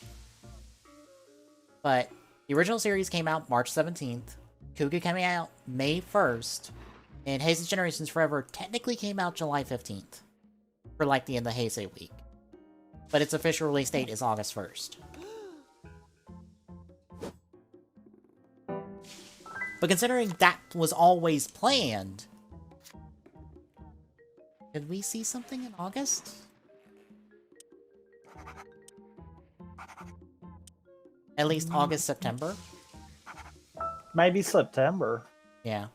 But the original series came out March 17th. Kuga came out May 1st. And Heisei Generations Forever technically came out July 15th. For, like, the end of Heisei week. But its official release date is August 1st. But considering that was always planned, did we see something in August? At least August, September? Maybe September. Yeah.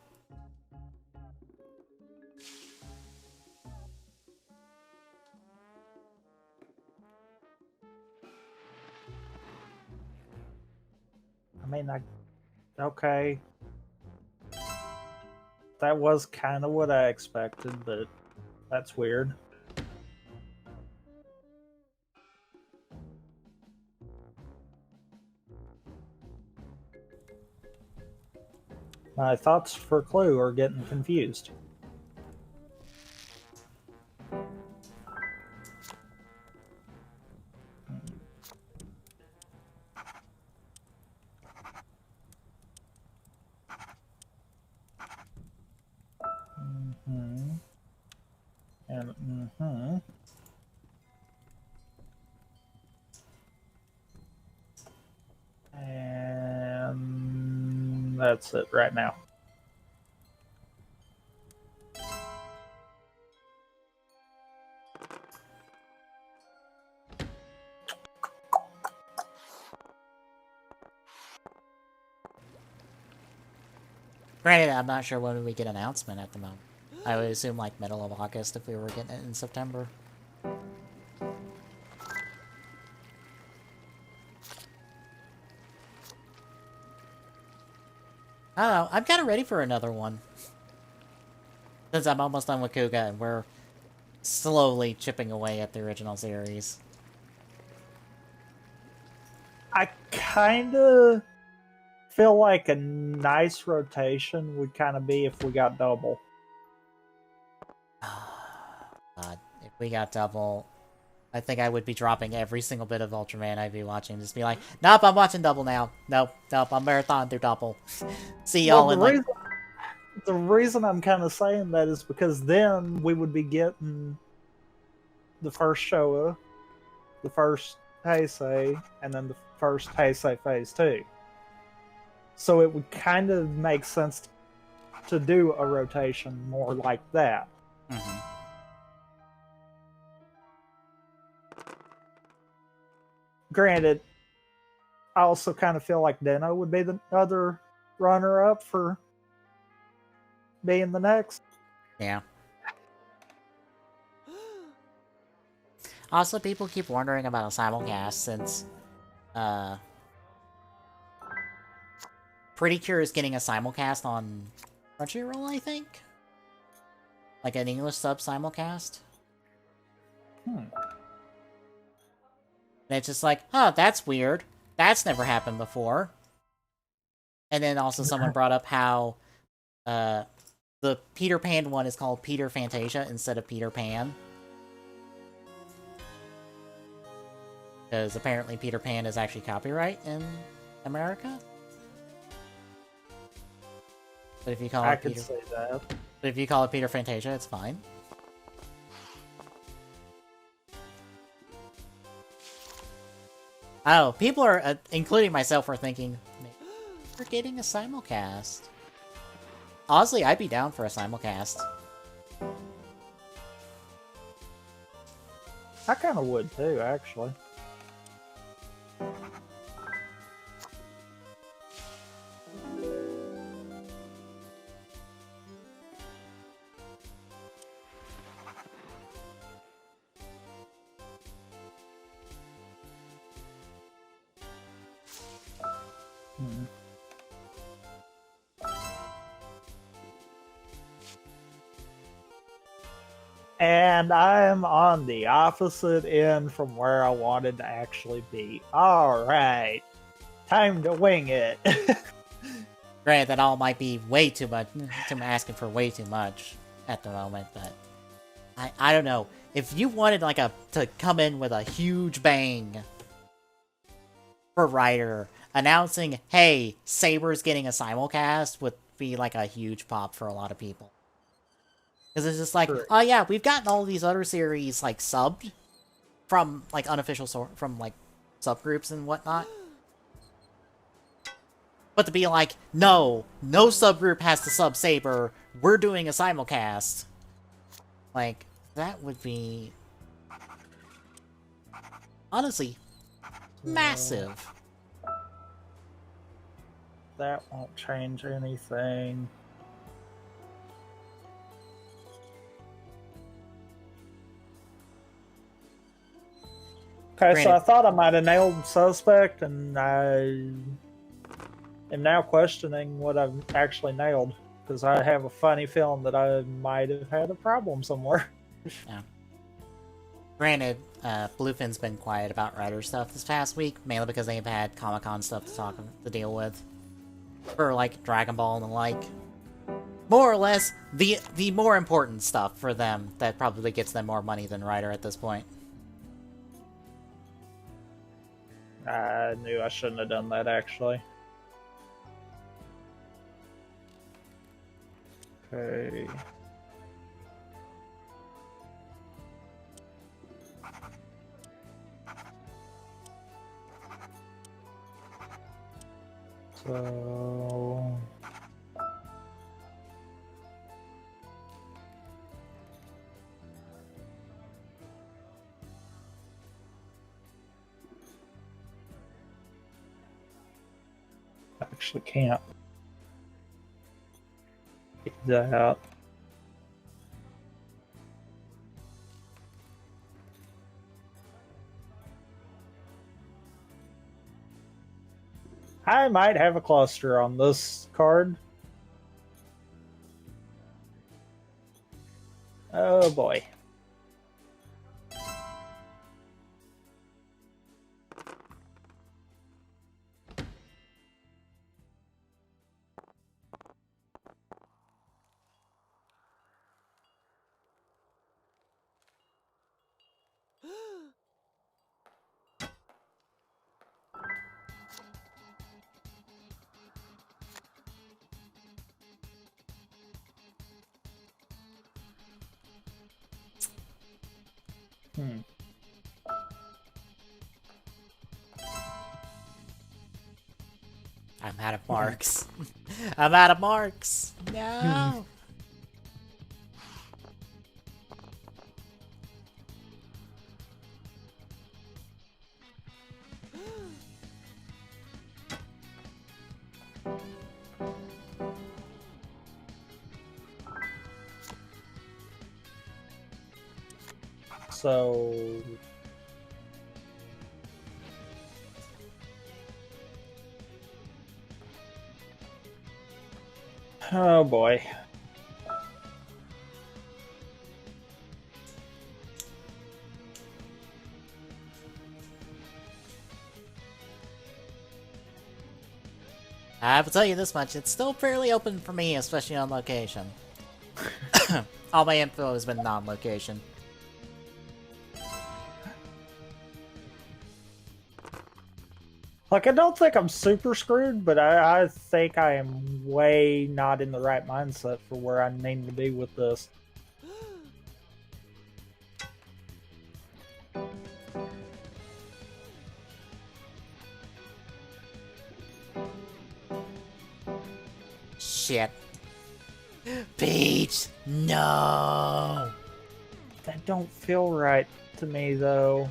I mean, okay. That was kind of what I expected, but that's weird. My thoughts for Clue are getting confused. And and that's it right now. Granted, I'm not sure when we get an announcement at the moment. I would assume like middle of August if we were getting it in September. I don't know, I'm kind of ready for another one. Since I'm almost done with Kuga and we're slowly chipping away at the original series. I kind of feel like a nice rotation would kind of be if we got double. God, if we got double, I think I would be dropping every single bit of Ultraman I'd be watching. Just be like, nope, I'm watching double now. Nope, I'm marathon through double. See y'all in like... the reason I'm kind of saying that is because then we would be getting the first Showa, the first Heisei, and then the first Heisei Phase 2. So it would kind of make sense to do a rotation more like that. Mm-hmm. Granted, I also kind of feel like Deno would be the other runner-up for being the next. Yeah. Also, people keep wondering about a simulcast since Pretty Cure is getting a simulcast on Crunchyroll, I think? Like an English sub simulcast? And it's just like, huh, that's weird. That's never happened before. And then also someone brought up how the Peter Pan one is called Peter Fantasia instead of Peter Pan. Because apparently Peter Pan is actually copyright in America. But if you call it Peter, say that. But if you call it Peter Fantasia, it's fine. Oh, people are, including myself, are thinking, maybe we're getting a simulcast. Honestly, I'd be down for a simulcast. I kind of would too, actually. And I am on the opposite end from where I wanted to actually be. Alright. Time to wing it. Granted, that all might be way too much, asking for way too much at the moment, but I don't know. If you wanted like to come in with a huge bang for Ryder, announcing, hey, Saber's getting a simulcast would be like a huge pop for a lot of people. Because it's just like, Sure. Oh yeah, we've gotten all these other series like subbed from like unofficial from like subgroups and whatnot. But to be like, no subgroup has to sub Saber, we're doing a simulcast. Like, that would be honestly massive. That won't change anything. Okay, so I thought I might have nailed Suspect, and I am now questioning what I've actually nailed, because I have a funny feeling that I might have had a problem somewhere. Yeah. Granted, Bluefin's been quiet about Ryder stuff this past week, mainly because they've had Comic-Con stuff to deal with. For, like, Dragon Ball and the like. More or less, the more important stuff for them that probably gets them more money than Ryder at this point. I knew I shouldn't have done that, actually. Okay. So... I actually can't get that. I might have a cluster on this card. Oh boy. Hmm. I'm out of marks. I'm out of marks. No. So, oh boy. I will tell you this much, it's still fairly open for me, especially on location. All my info has been non-location. Like, I don't think I'm super screwed, but I think I am way not in the right mindset for where I need to be with this. Shit. Peach! No! That don't feel right to me, though.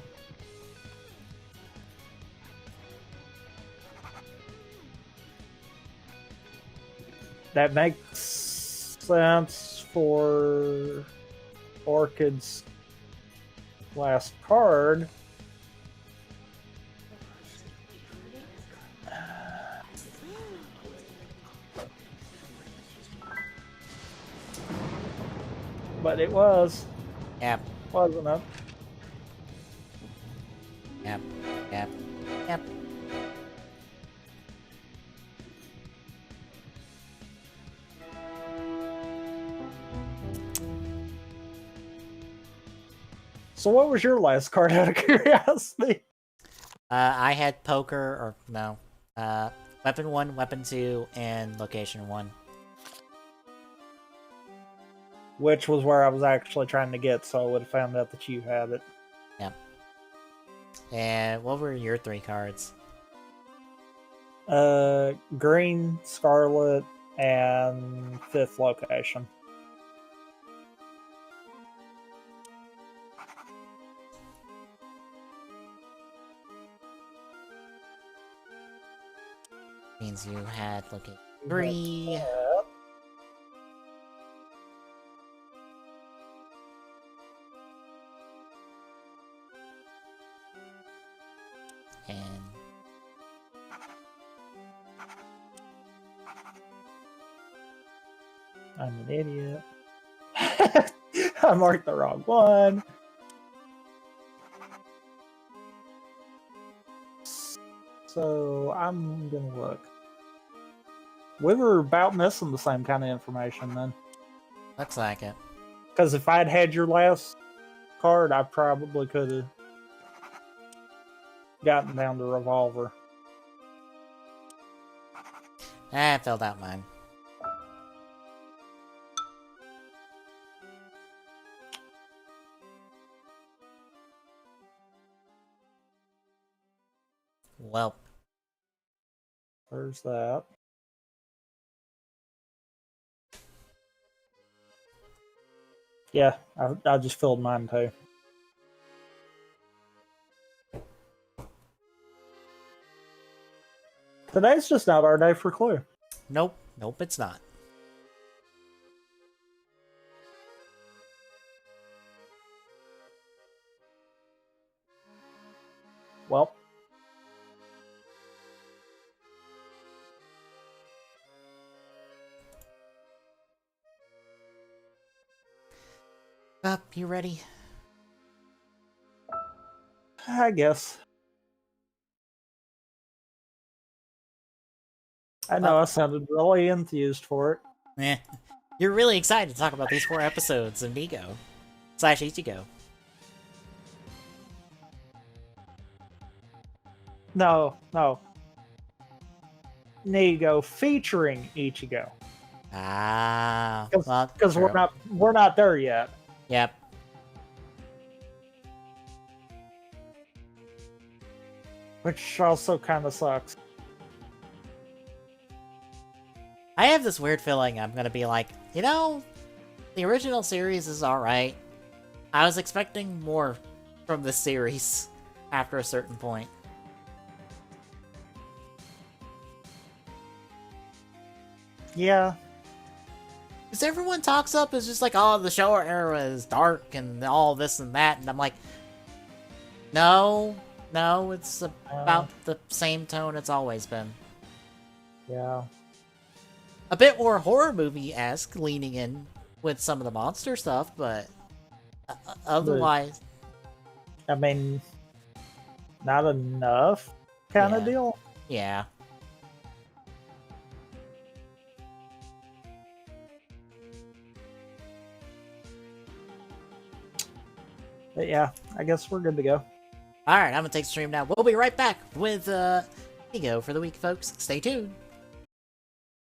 That makes sense for Orchid's last card. But it was, Yep, wasn't it? yep, yep, yep. So what was your last card out of curiosity? I had poker, or no, weapon 1, weapon 2, and location 1. Which was where I was actually trying to get, so I would have found out that you had it. Yep. And what were your 3 cards? Green, Scarlet, and 5th location. Means you had location 3. And I'm an idiot. I marked the wrong one. So I'm gonna look. We were about missing the same kind of information then. looks like it. Because if I'd had your last card, I probably could have gotten down to Revolver. I filled out mine. Well, There's that. Yeah, I just filled mine too. Today's just not our day for Clue. nope, nope, it's not. Well, Up, you ready? I guess. I know I sounded really enthused for it. Eh. You're really excited to talk about these 4 episodes of Nigo. / Ichigo. No. Nigo featuring Ichigo. Ah, Because well, we're not there yet. Yep. which also kind of sucks. I have this weird feeling I'm gonna be like, you know, the original series is alright. I was expecting more from the series after a certain point. Yeah. Because everyone talks up as just like, oh, the Showa era is dark and all this and that, and I'm like, no, it's about the same tone it's always been. Yeah. A bit more horror movie-esque, leaning in with some of the monster stuff, but otherwise... I mean, not enough kind of deal. Yeah. But yeah, I guess we're good to go. Alright, I'm gonna take the stream now. We'll be right back with Ego for the week, folks. Stay tuned.